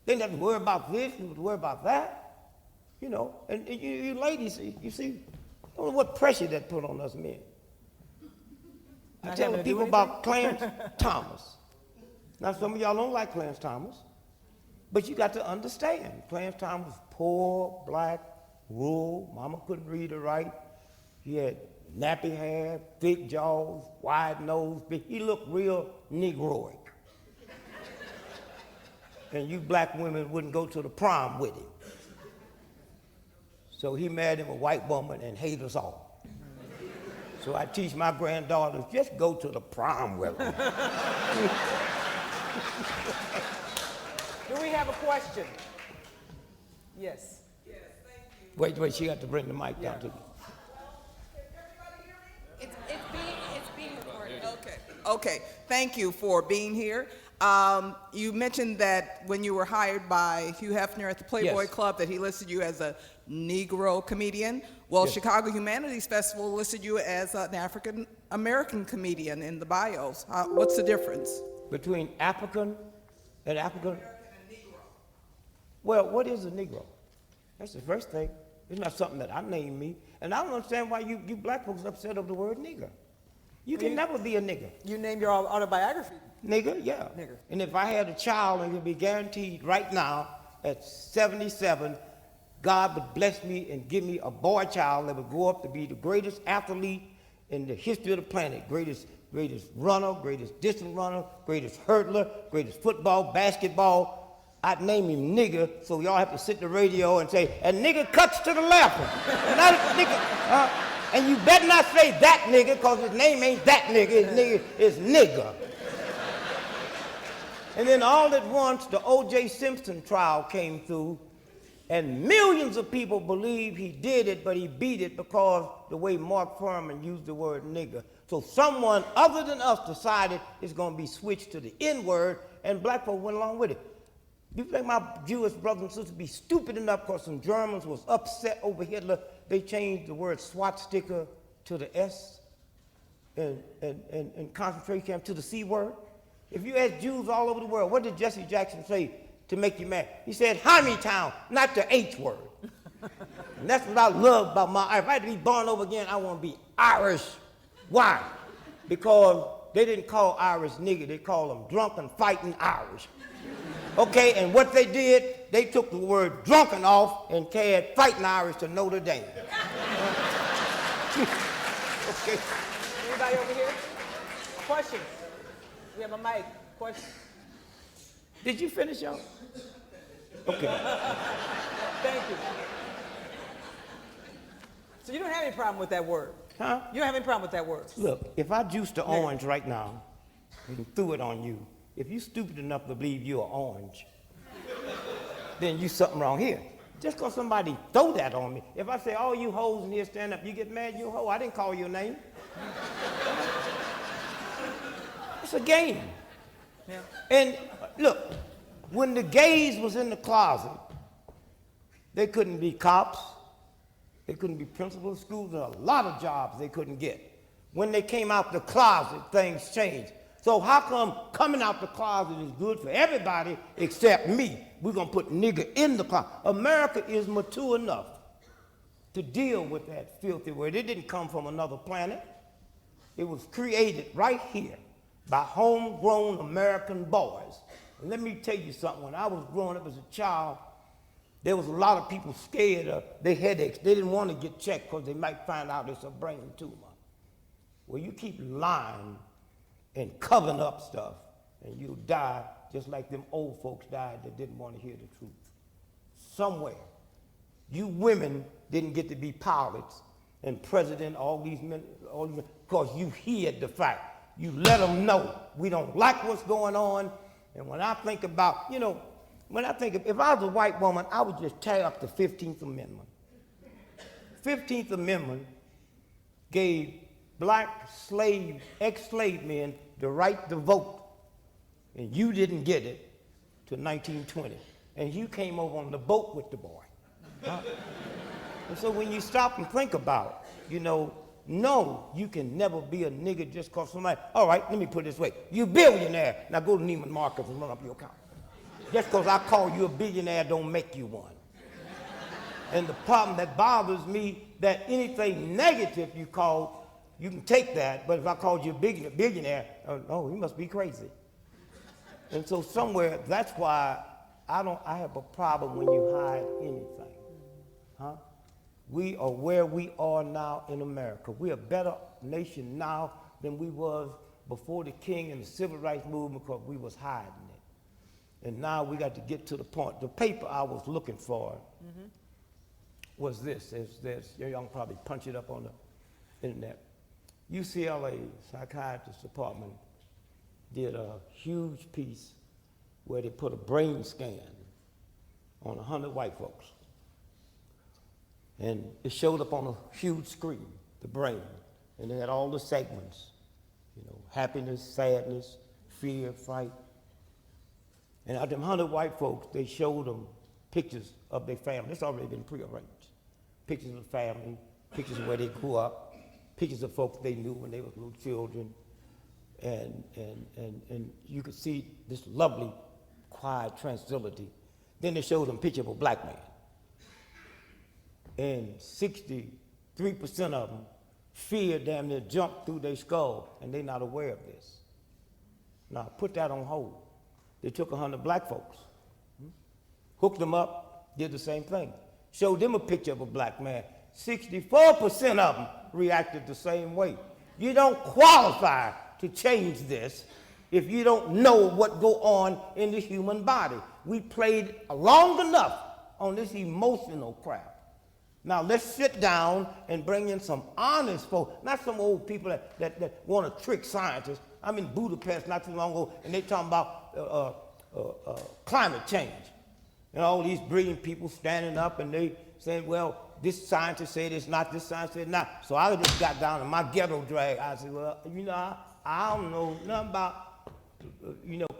They didn't have to worry about this, they didn't have to worry about that. You know, and you ladies, you see, I don't know what pressure that put on us men. I tell the people about Clarence Thomas. Now, some of y'all don't like Clarence Thomas, but you got to understand, Clarence Thomas was poor, black, rural, mama couldn't read or write. He had nappy hair, thick jaws, wide nose, big. He looked real Negroic. And you black women wouldn't go to the prom with him. So he married him a white woman and hate us all. So I teach my granddaughters, just go to the prom with him. Do we have a question? Yes. Yes, thank you. Wait, she got to bring the mic down to me. It's being recorded. Okay. Thank you for being here. You mentioned that when you were hired by Hugh Hefner at the Playboy Yes. Club that he listed you as a Negro comedian. Well, Yes. Chicago Humanities Festival listed you as an African American comedian in the bios. What's the difference? Between African and African? American and Negro. Well, what is a Negro? That's the first thing. It's not something that I named me. And I don't understand why you black folks are upset over the word nigger. You can never be a nigger. You named your autobiography. Nigger, yeah. Nigger. And if I had a child, it would be guaranteed right now at 77, God would bless me and give me a boy child that would grow up to be the greatest athlete in the history of the planet. Greatest runner, greatest distance runner, greatest hurdler, greatest football, basketball. I'd name him nigger, so y'all have to sit in the radio and say, and nigger cuts to the left. Not nigger. And you better not say that nigger, because his name ain't that nigger. His nigger is nigger. And then all at once, the O.J. Simpson trial came through, and millions of people believe he did it, but he beat it because the way Mark Furman used the word nigger. So someone other than us decided it's going to be switched to the N-word, and black folk went along with it. You think my Jewish brothers and sisters be stupid enough because some Germans was upset over Hitler, they changed the word swastika to the S and concentration camp to the C word? If you ask Jews all over the world, what did Jesse Jackson say to make you mad? He said, Harmytown, not the H word. And that's what I love about if I had to be born over again, I want to be Irish. Why? Because they didn't call Irish nigger, they called them drunken fighting Irish. Okay, and what they did, they took the word drunken off and carried fighting Irish to Notre Dame. Okay. Anybody over here? Question? We have a mic. Question? Did you finish, y'all? Okay. Thank you. So you don't have any problem with that word? Huh? You don't have any problem with that word? Look, if I juiced the orange right now and threw it on you, if you stupid enough to believe you're an orange, then you something wrong here. Just because somebody throw that on me. If I say, all you hoes in here stand up, you get mad, you a hoe. I didn't call your name. It's a game. Yeah. And look, When the gays was in the closet, they couldn't be cops, they couldn't be principals of schools, and a lot of jobs they couldn't get. When they came out the closet, things changed. So how come coming out the closet is good for everybody except me? We're going to put nigger in the closet. America is mature enough to deal with that filthy word. It didn't come from another planet. It was created right here by homegrown American boys. And let me tell you something. When I was growing up as a child, there was a lot of people scared of their headaches. They didn't want to get checked because they might find out it's a brain tumor. Well, you keep lying and covering up stuff, and you'll die just like them old folks died that didn't want to hear the truth. Somewhere, you women didn't get to be pilots and president, all these men, because you hid the fact. You let them know we don't like what's going on. And when I think about, if I was a white woman, I would just tear up the 15th Amendment. 15th Amendment gave black slave, ex-slave men the right to vote. And you didn't get it till 1920. And you came over on the boat with the boy. Huh? And so when you stop and think about it, no, you can never be a nigga just because somebody, all right, let me put it this way. You billionaire. Now go to Neiman Marcus and run up your account. Just because I call you a billionaire don't make you one. And the problem that bothers me, that anything negative you call, you can take that, but if I called you a billionaire, oh, you must be crazy. And so somewhere, that's why I have a problem when you hide anything. Huh? We are where we are now in America. We're a better nation now than we was before the King and the Civil Rights Movement because we was hiding it. And now we got to get to the point. The paper I was looking for was this. Y'all can probably punch it up on the internet. UCLA Psychiatrist Department did a huge piece where they put a brain scan on 100 white folks. And it showed up on a huge screen, the brain. And they had all the segments, happiness, sadness, fear, fright. And out of them 100 white folks, they showed them pictures of their family. It's already been prearranged. Pictures of the family, pictures of where they grew up, pictures of folks they knew when they were little children. And you could see this lovely, quiet tranquility. Then they showed them a picture of a black man. And 63% of them, fear damn near jumped through their skull, and they're not aware of this. Now, put that on hold. They took 100 black folks, hooked them up, did the same thing. Showed them a picture of a black man. 64% of them reacted the same way. You don't qualify to change this if you don't know what go on in the human body. We played long enough on this emotional crap. Now let's sit down and bring in some honest folks, not some old people that want to trick scientists. I'm in Budapest not too long ago, and they talking about climate change. And all these brilliant people standing up and they saying, well, this scientist said it's not, this scientist said not. So I just got down in my ghetto drag. I said, well, I don't know nothing about,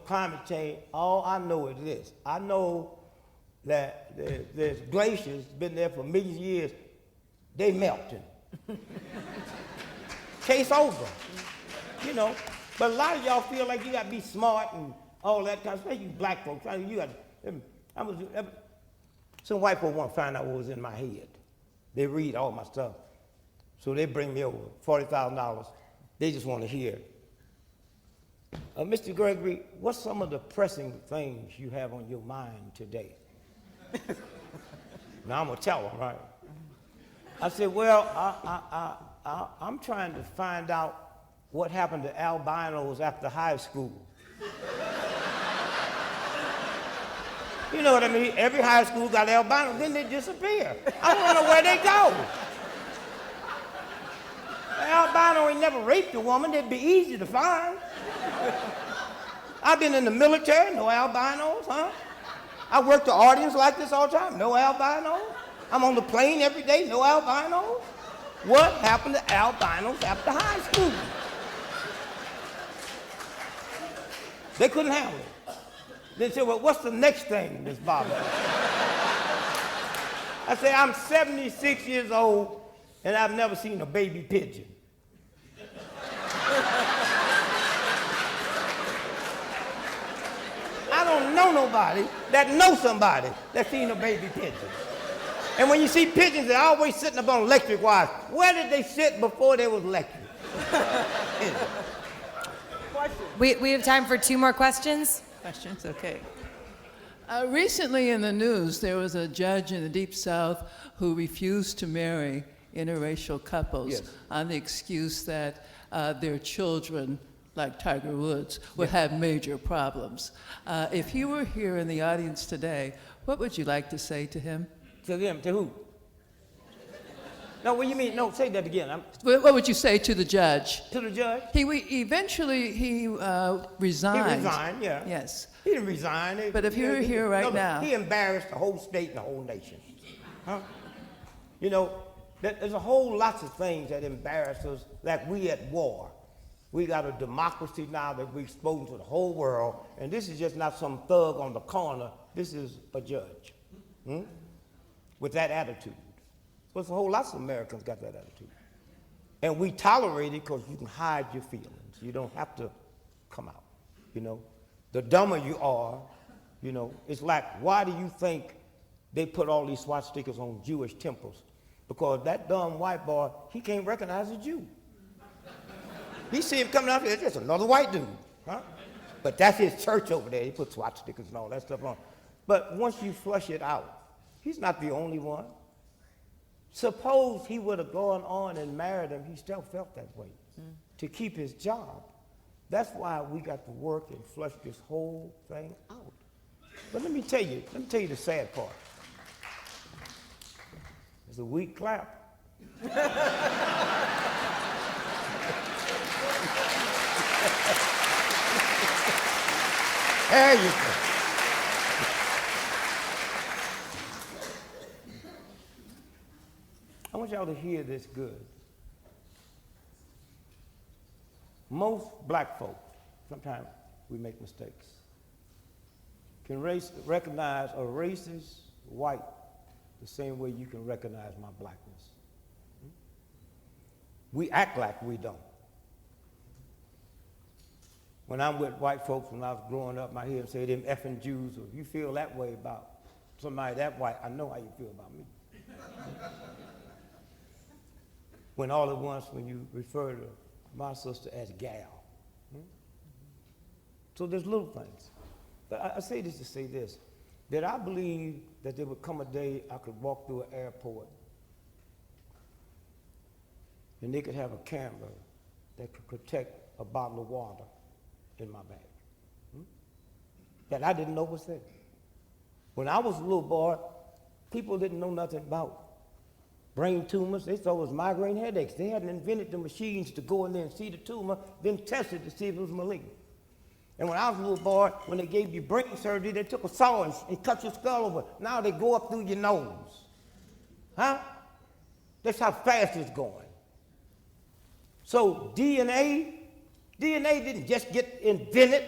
climate change. All I know is this. I know that there's glaciers, been there for millions of years, they melting. Case over, But a lot of y'all feel like you got to be smart and all that kind of stuff. You black folks, some white folks want to find out what was in my head. They read all my stuff. So they bring me over, $40,000. They just want to hear. Mr. Gregory, what's some of the pressing things you have on your mind today? Now I'm going to tell them, right? I said, well, I'm trying to find out what happened to albinos after high school. You know what I mean? Every high school got albinos, then they disappear. I don't know where they go. An albino ain't never raped a woman. They'd be easy to find. I've been in the military, no albinos, huh? I work the audience like this all the time, no albinos. I'm on the plane every day, no albinos. What happened to albinos after high school? They couldn't handle it. Then say, well, what's the next thing that's bothering you? I say, I'm 76 years old, and I've never seen a baby pigeon. I don't know nobody that knows somebody that's seen a baby pigeon. And when you see pigeons, they're always sitting up on electric wires. Where did they sit before there was electric? We have time for 2 more questions. Questions, okay. Recently in the news, there was a judge in the Deep South who refused to marry interracial couples Yes. on the excuse that their children, like Tiger Woods, would have major problems. If he were here in the audience today, what would you like to say to him? To them, to who? No, what do you mean? No, say that again. What would you say to the judge? To the judge? Eventually he resigned. He resigned, yeah. Yes. He didn't resign. But if he were here right now. He embarrassed the whole state and the whole nation. Huh? You know, there's a whole lots of things that embarrass us, like we at war. We got a democracy now that we're exposed to the whole world, and this is just not some thug on the corner. This is a judge with that attitude. Well, there's a whole lots of Americans got that attitude. And we tolerate it because you can hide your feelings. You don't have to come out, you know. The dumber you are, you know, it's like, why do you think they put all these swastikas on Jewish temples? Because that dumb white boy, he can't recognize a Jew. He see him coming out here, just another white dude, huh? But that's his church over there. He put swastikas and all that stuff on. But once you flush it out, he's not the only one. Suppose he would have gone on and married him, he still felt that way to keep his job. That's why we got to work and flush this whole thing out. But let me tell you the sad part. It's a weak clap. There you go. I want y'all to hear this good. Most black folk, sometimes we make mistakes, can recognize a racist white the same way you can recognize my blackness. We act like we don't. When I'm with white folks, when I was growing up, I hear them say them effing Jews, or if you feel that way about somebody that white, I know how you feel about me. When all at once, when you refer to my sister as gal. So there's little things. But I say this to say this, that I believe that there would come a day I could walk through an airport and they could have a camera that could protect a bottle of water in my bag that I didn't know was there. When I was a little boy, people didn't know nothing about brain tumors. They thought it was migraine headaches. They hadn't invented the machines to go in there and see the tumor, then test it to see if it was malignant. And when I was a little boy, when they gave you brain surgery, they took a saw and cut your skull over. Now they go up through your nose. Huh? That's how fast it's going. So DNA didn't just get invented.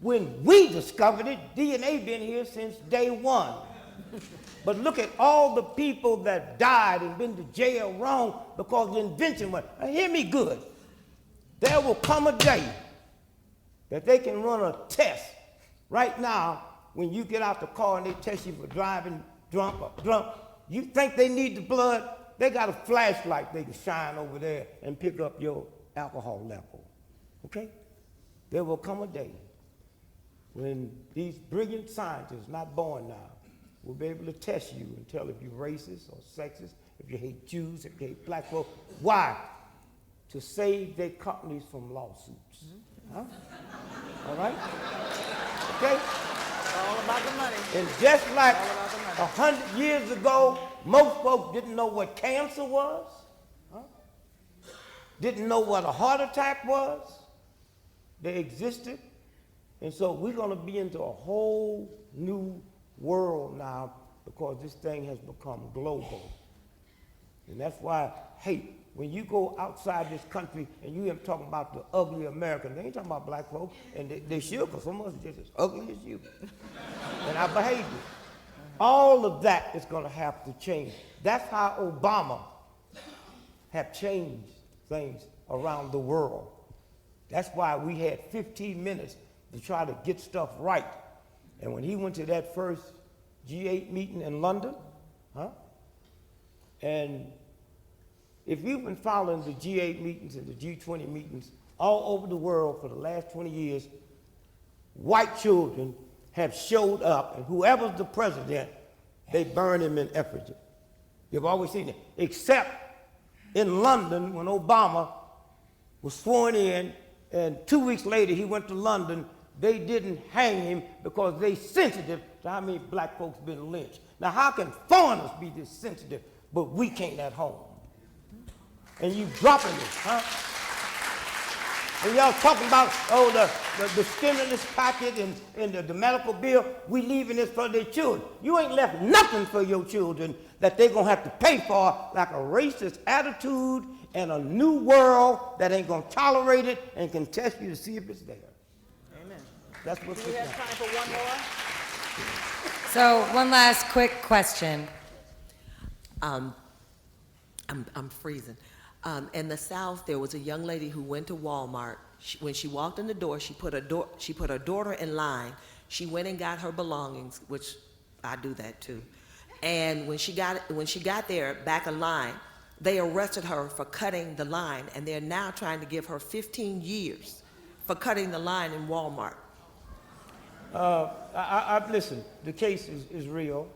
When we discovered it, DNA been here since day one. But look at all the people that died and been to jail wrong because the invention went. Now hear me good. There will come a day that they can run a test. Right now, when you get out the car and they test you for driving drunk or drunk, you think they need the blood? They got a flashlight they can shine over there and pick up your alcohol level. Okay? There will come a day when these brilliant scientists, not born now, will be able to test you and tell if you're racist or sexist, if you hate Jews, if you hate black folks. Why? To save their companies from lawsuits. Huh? All right? Okay? It's all about the money. And just like 100 years ago, most folks didn't know what cancer was, didn't know what a heart attack was. They existed. And so we're going to be into a whole new world now because this thing has become global. And that's why hate when you go outside this country and you hear them talking about the ugly Americans, they ain't talking about black folks, and they should, because some of us are just as ugly as you. And our behavior. All of that is going to have to change. That's how Obama have changed things around the world. That's why we had 15 minutes to try to get stuff right. And when he went to that first G8 meeting in London, and if you've been following the G8 meetings and the G20 meetings all over the world for the last 20 years, white children have showed up, and whoever's the president, they burn him in effigy. You've always seen it, except in London when Obama was sworn in, and 2 weeks later he went to London. They didn't hang him because they sensitive to how many black folks been lynched. Now how can foreigners be this sensitive, but we can't at home? And you dropping it, huh? And y'all talking about, the stimulus package and the medical bill, we leaving this for their children. You ain't left nothing for your children that they're gonna have to pay for, like a racist attitude and a new world that ain't gonna tolerate it and can test you to see if it's there. Amen. That's what's Do we have time for one more? So one last quick question. I'm freezing. In the South, there was a young lady who went to Walmart. When she walked in the door, she put her daughter in line. She went and got her belongings, which I do that too. And when she got there, back in line, they arrested her for cutting the line, and they're now trying to give her 15 years for cutting the line in Walmart. Listen, the case is real.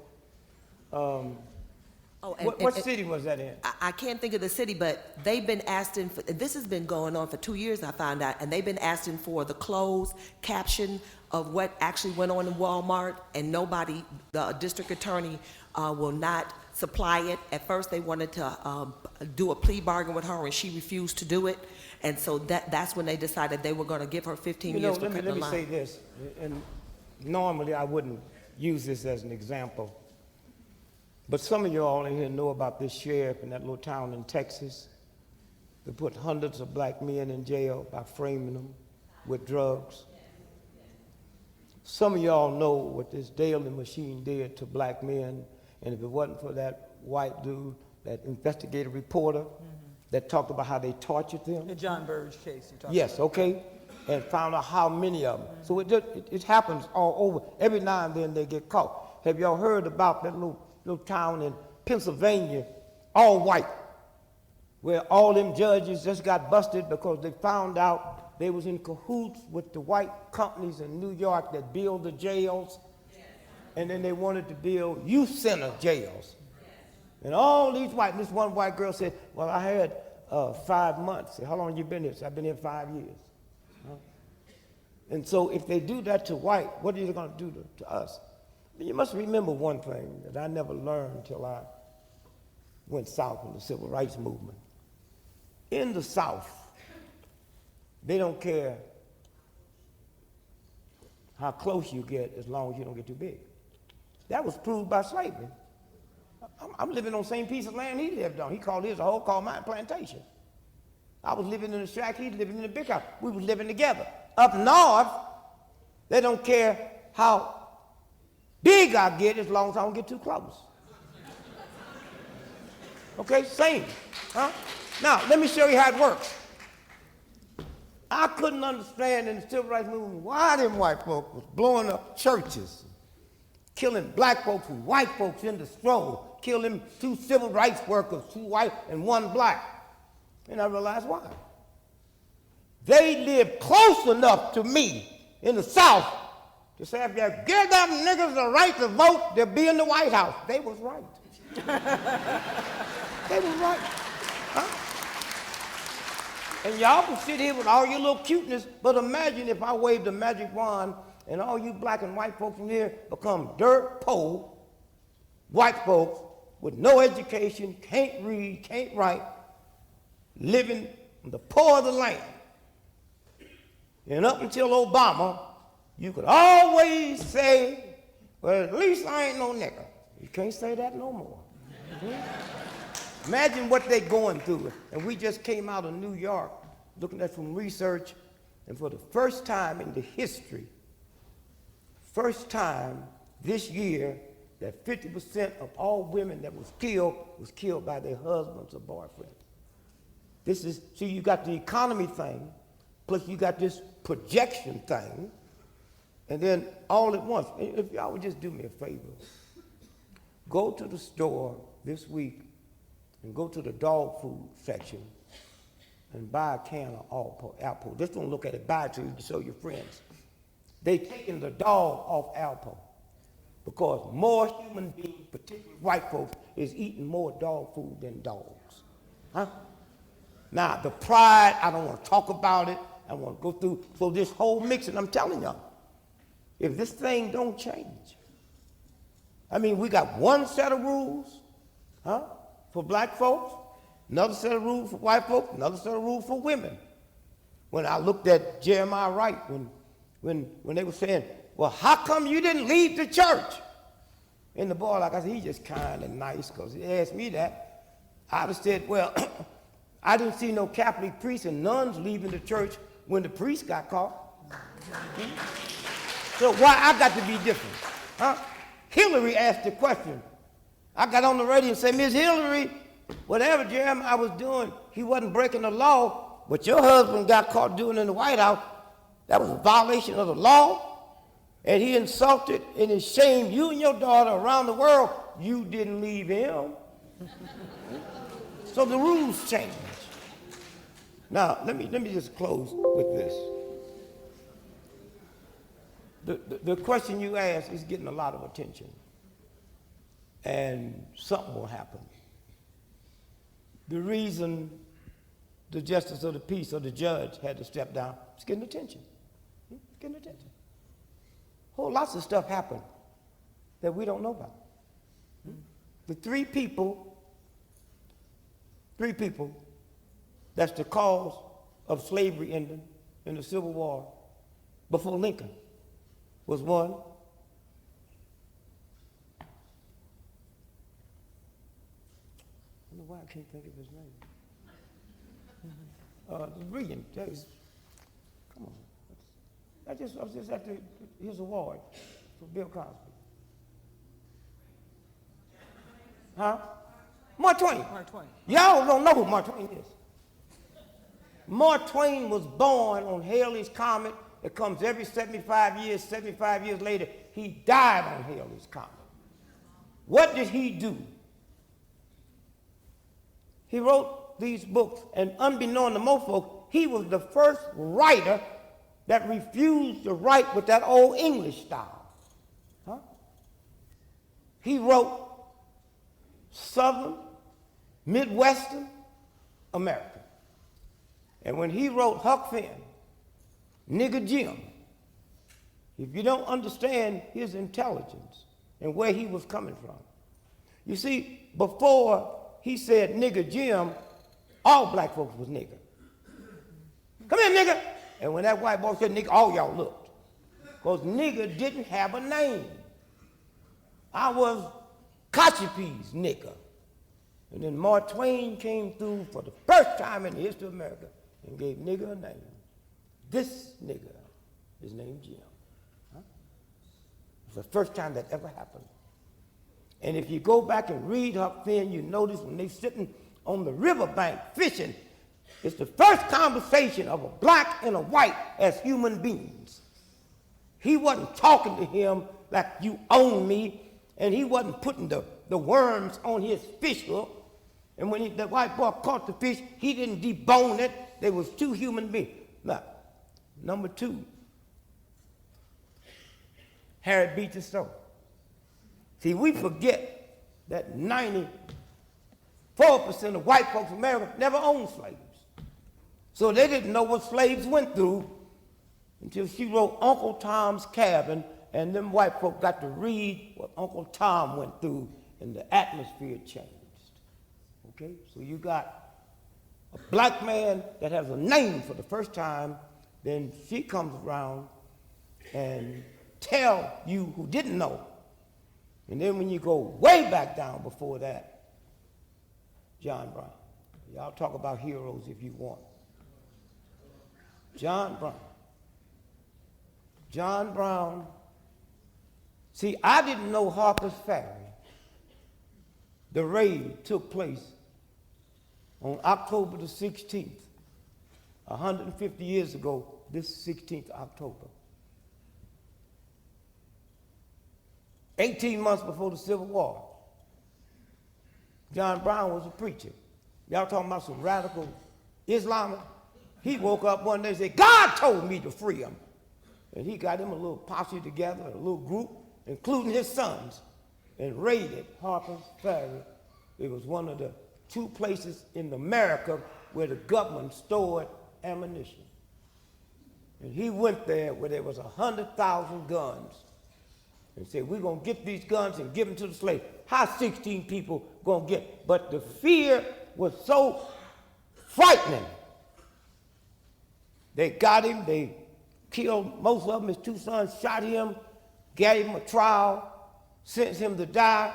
What city was that in? I can't think of the city, but they've been asking for, this has been going on for 2 years, I found out, and they've been asking for the closed caption of what actually went on in Walmart, and nobody, the district attorney will not supply it. At first they wanted to do a plea bargain with her, and she refused to do it, and so that's when they decided they were going to give her 15 years for cutting the line. Let me say this, and normally I wouldn't use this as an example, but some of you all in here know about this sheriff in that little town in Texas that put hundreds of black men in jail by framing them with drugs. Some of y'all know what this Daly machine did to black men, and if it wasn't for that white dude, that investigative reporter that talked about how they tortured them. The John Burge case you talked about. Yes, okay, and found out how many of them. So it happens all over. Every now and then they get caught. Have y'all heard about that little town in Pennsylvania, all white, where all them judges just got busted because they found out they was in cahoots with the white companies in New York that build the jails, and then they wanted to build youth center jails. And all these this one white girl said, well, I had 5 months. I said, how long you been here? Said, I've been here 5 years. And so if they do that to white, what are they going to do to us? You must remember one thing that I never learned until I went south in the civil rights movement. In the South, they don't care how close you get as long as you don't get too big. That was proved by slavery. I'm living on the same piece of land he lived on. He called his a whole called mine plantation. I was living in the shack, he was living in the big house. We was living together. Up north, they don't care how big I get as long as I don't get too close. Okay, same. Huh? Now, let me show you how it works. I couldn't understand in the civil rights movement why them white folks was blowing up churches, killing black folks and white folks in the stroll, killing 2 civil rights workers, 2 white and 1 black. And I realized why. They lived close enough to me in the South to say, if you give them niggas the right to vote, they'll be in the White House. They was right. They was right. Huh? And y'all can sit here with all your little cuteness, but imagine if I waved a magic wand and all you black and white folks in here become dirt poor white folks with no education, can't read, can't write, living in the poor of the land. And up until Obama, you could always say, well, at least I ain't no nigger. You can't say that no more. Imagine what they're going through. And we just came out of New York looking at some research, and for the first time in the history, first time this year, that 50% of all women that was killed by their husbands or boyfriends. This is, see, you got the economy thing, plus you got this projection thing, and then all at once. If y'all would just do me a favor, go to the store this week and go to the dog food section and buy a can of Alpo. Just don't look at it, buy it so you can show your friends. They taking the dog off Alpo because more human beings, particularly white folks, is eating more dog food than dogs. Huh? Now, the pride, I don't want to talk about it. I want to go through, so this whole mix, and I'm telling y'all, if this thing don't change, I mean, we got one set of rules, huh, for black folks, another set of rules for white folks, another set of rules for women. When I looked at Jeremiah Wright, when they were saying, well, how come you didn't leave the church? And the boy, like I said, he's just kind and nice, because he asked me that. I would have said, well, I didn't see no Catholic priests and nuns leaving the church when the priest got caught. So why I got to be different? Huh? Hillary asked the question. I got on the radio and said, Miss Hillary, whatever Jeremiah was doing, he wasn't breaking the law, but your husband got caught doing it in the White House. That was a violation of the law, and he insulted and he shamed you and your daughter around the world. You didn't leave him. So the rules changed. Now, let me just close with this. The question you asked is getting a lot of attention, and something will happen. The reason the justice of the peace or the judge had to step down is getting attention. It's getting attention. Whole lots of stuff happened that we don't know about. The three people, that's the cause of slavery ending in the Civil War before Lincoln was one. I don't know why I can't think of his name. Brilliant. Come on. I was just at his award for Bill Cosby. Huh? Mark Twain. Mark Twain. Y'all don't know who Mark Twain is. Mark Twain was born on Halley's Comet. It comes every 75 years. 75 years later, he died on Halley's Comet. What did he do? He wrote these books, and unbeknown to most folks, he was the first writer that refused to write with that old English style. Huh? He wrote Southern, Midwestern America. And when he wrote Huck Finn, Nigger Jim, if you don't understand his intelligence and where he was coming from, you see, before he said Nigger Jim, all black folks was nigger. Come here, nigger. And when that white boy said nigger, all y'all looked. Because nigger didn't have a name. I was Kachipi's nigger. And then Mark Twain came through for the first time in the history of America and gave nigger a name. This nigger is named Jim. Huh? It's the first time that ever happened. And if you go back and read Huck Finn, you notice when they're sitting on the riverbank fishing, it's the first conversation of a black and a white as human beings. He wasn't talking to him like you own me, and he wasn't putting the worms on his fish hook. And when the white boy caught the fish, he didn't debone it. They was two human beings. Now, number two, Harriet Beecher Stowe. See, we forget that 94% of white folks in America never owned slaves. So they didn't know what slaves went through until she wrote Uncle Tom's Cabin, and them white folk got to read what Uncle Tom went through, and the atmosphere changed. Okay, so you got a black man that has a name for the first time, then she comes around and tell you who didn't know. And then when you go way back down before that, John Brown. Y'all talk about heroes if you want. John Brown. John Brown. See, I didn't know Harper's Ferry. The raid took place on October the 16th, 150 years ago, this 16th October. 18 months before the Civil War. John Brown was a preacher. Y'all talking about some radical Islamic? He woke up one day and said, God told me to free him. And he got him a little posse together, a little group, including his sons, and raided Harper's Ferry. It was one of the 2 places in America where the government stored ammunition. And he went there where there was 100,000 guns and said, we're going to get these guns and give them to the slaves. How 16 people going to get? But the fear was so frightening. They got him, they killed most of them. His 2 sons shot him, gave him a trial, sentenced him to die,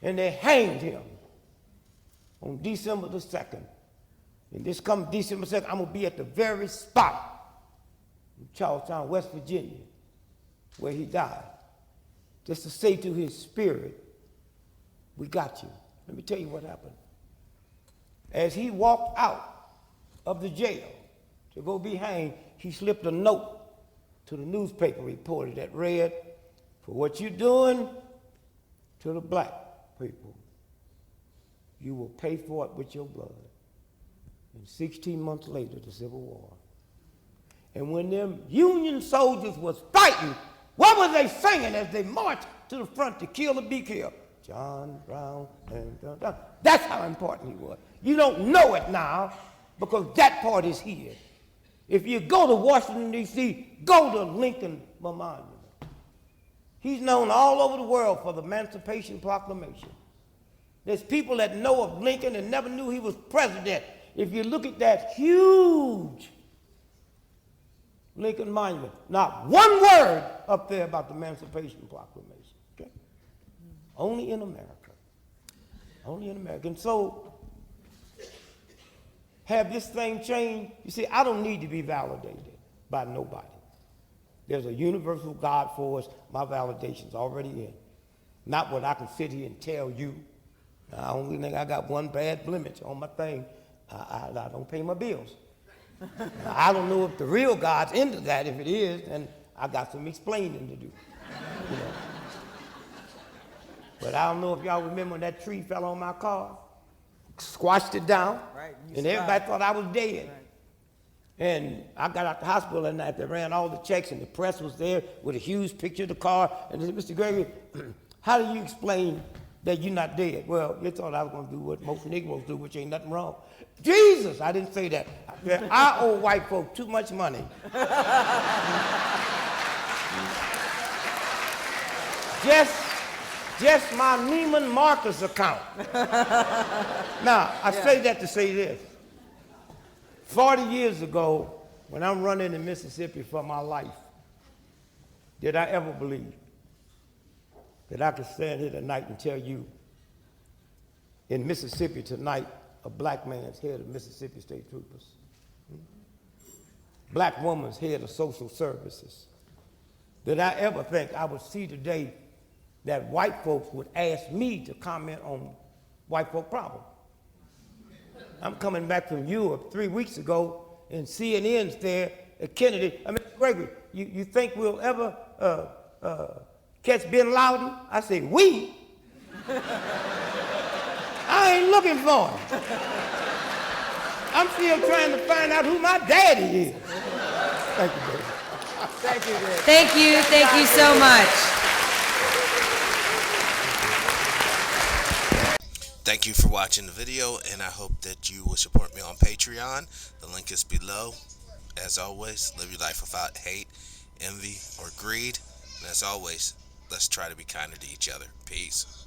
and they hanged him on December the 2nd. And this coming December 2nd, I'm going to be at the very spot in Charlestown, West Virginia, where he died, just to say to his spirit, we got you. Let me tell you what happened. As he walked out of the jail to go be hanged, he slipped a note to the newspaper reporter that read, for what you're doing to the black people, you will pay for it with your blood. And 16 months later, the Civil War. And when them Union soldiers was fighting, what was they singing as they marched to the front to kill or be killed? John Brown and John Brown. That's how important he was. You don't know it now because that part is here. If you go to Washington, D.C., go to Lincoln Memorial. He's known all over the world for the Emancipation Proclamation. There's people that know of Lincoln and never knew he was president. If you look at that huge Lincoln Monument, not one word up there about the Emancipation Proclamation. Okay? Only in America. Only in America. And so, have this thing changed? You see, I don't need to be validated by nobody. There's a universal God force. My validation's already in. Not what I can sit here and tell you. I only think I got one bad blemish on my thing. I don't pay my bills. Now, I don't know if the real God's into that. If it is, then I got some explaining to do. You know. But I don't know if y'all remember when that tree fell on my car, squashed it down, Right, and everybody thought I was dead. Right. And I got out the hospital that night. They ran all the checks, and the press was there with a huge picture of the car. And they said, Mr. Gregory, how do you explain that you're not dead? Well, you thought I was going to do what most Negroes do, which ain't nothing wrong. Jesus, I didn't say that. I owe white folk too much money. just my Neiman Marcus account. Now, I say that to say this. 40 years ago, when I'm running in Mississippi for my life, did I ever believe that I could stand here tonight and tell you in Mississippi tonight, a black man's head of Mississippi State Troopers, black woman's head of social services? Did I ever think I would see today that white folks would ask me to comment on white folk problems? I'm coming back from Europe 3 weeks ago, and CNN's there at Kennedy. I mean, Gregory, you think we'll ever catch Bin Laden? I say, we? I ain't looking for him. I'm still trying to find out who my daddy is. Thank you, baby. Thank you, Dick. Thank you so much. Thank you for watching the video, and I hope that you will support me on Patreon. The link is below. As always, live your life without hate, envy, or greed. And as always, let's try to be kinder to each other. Peace.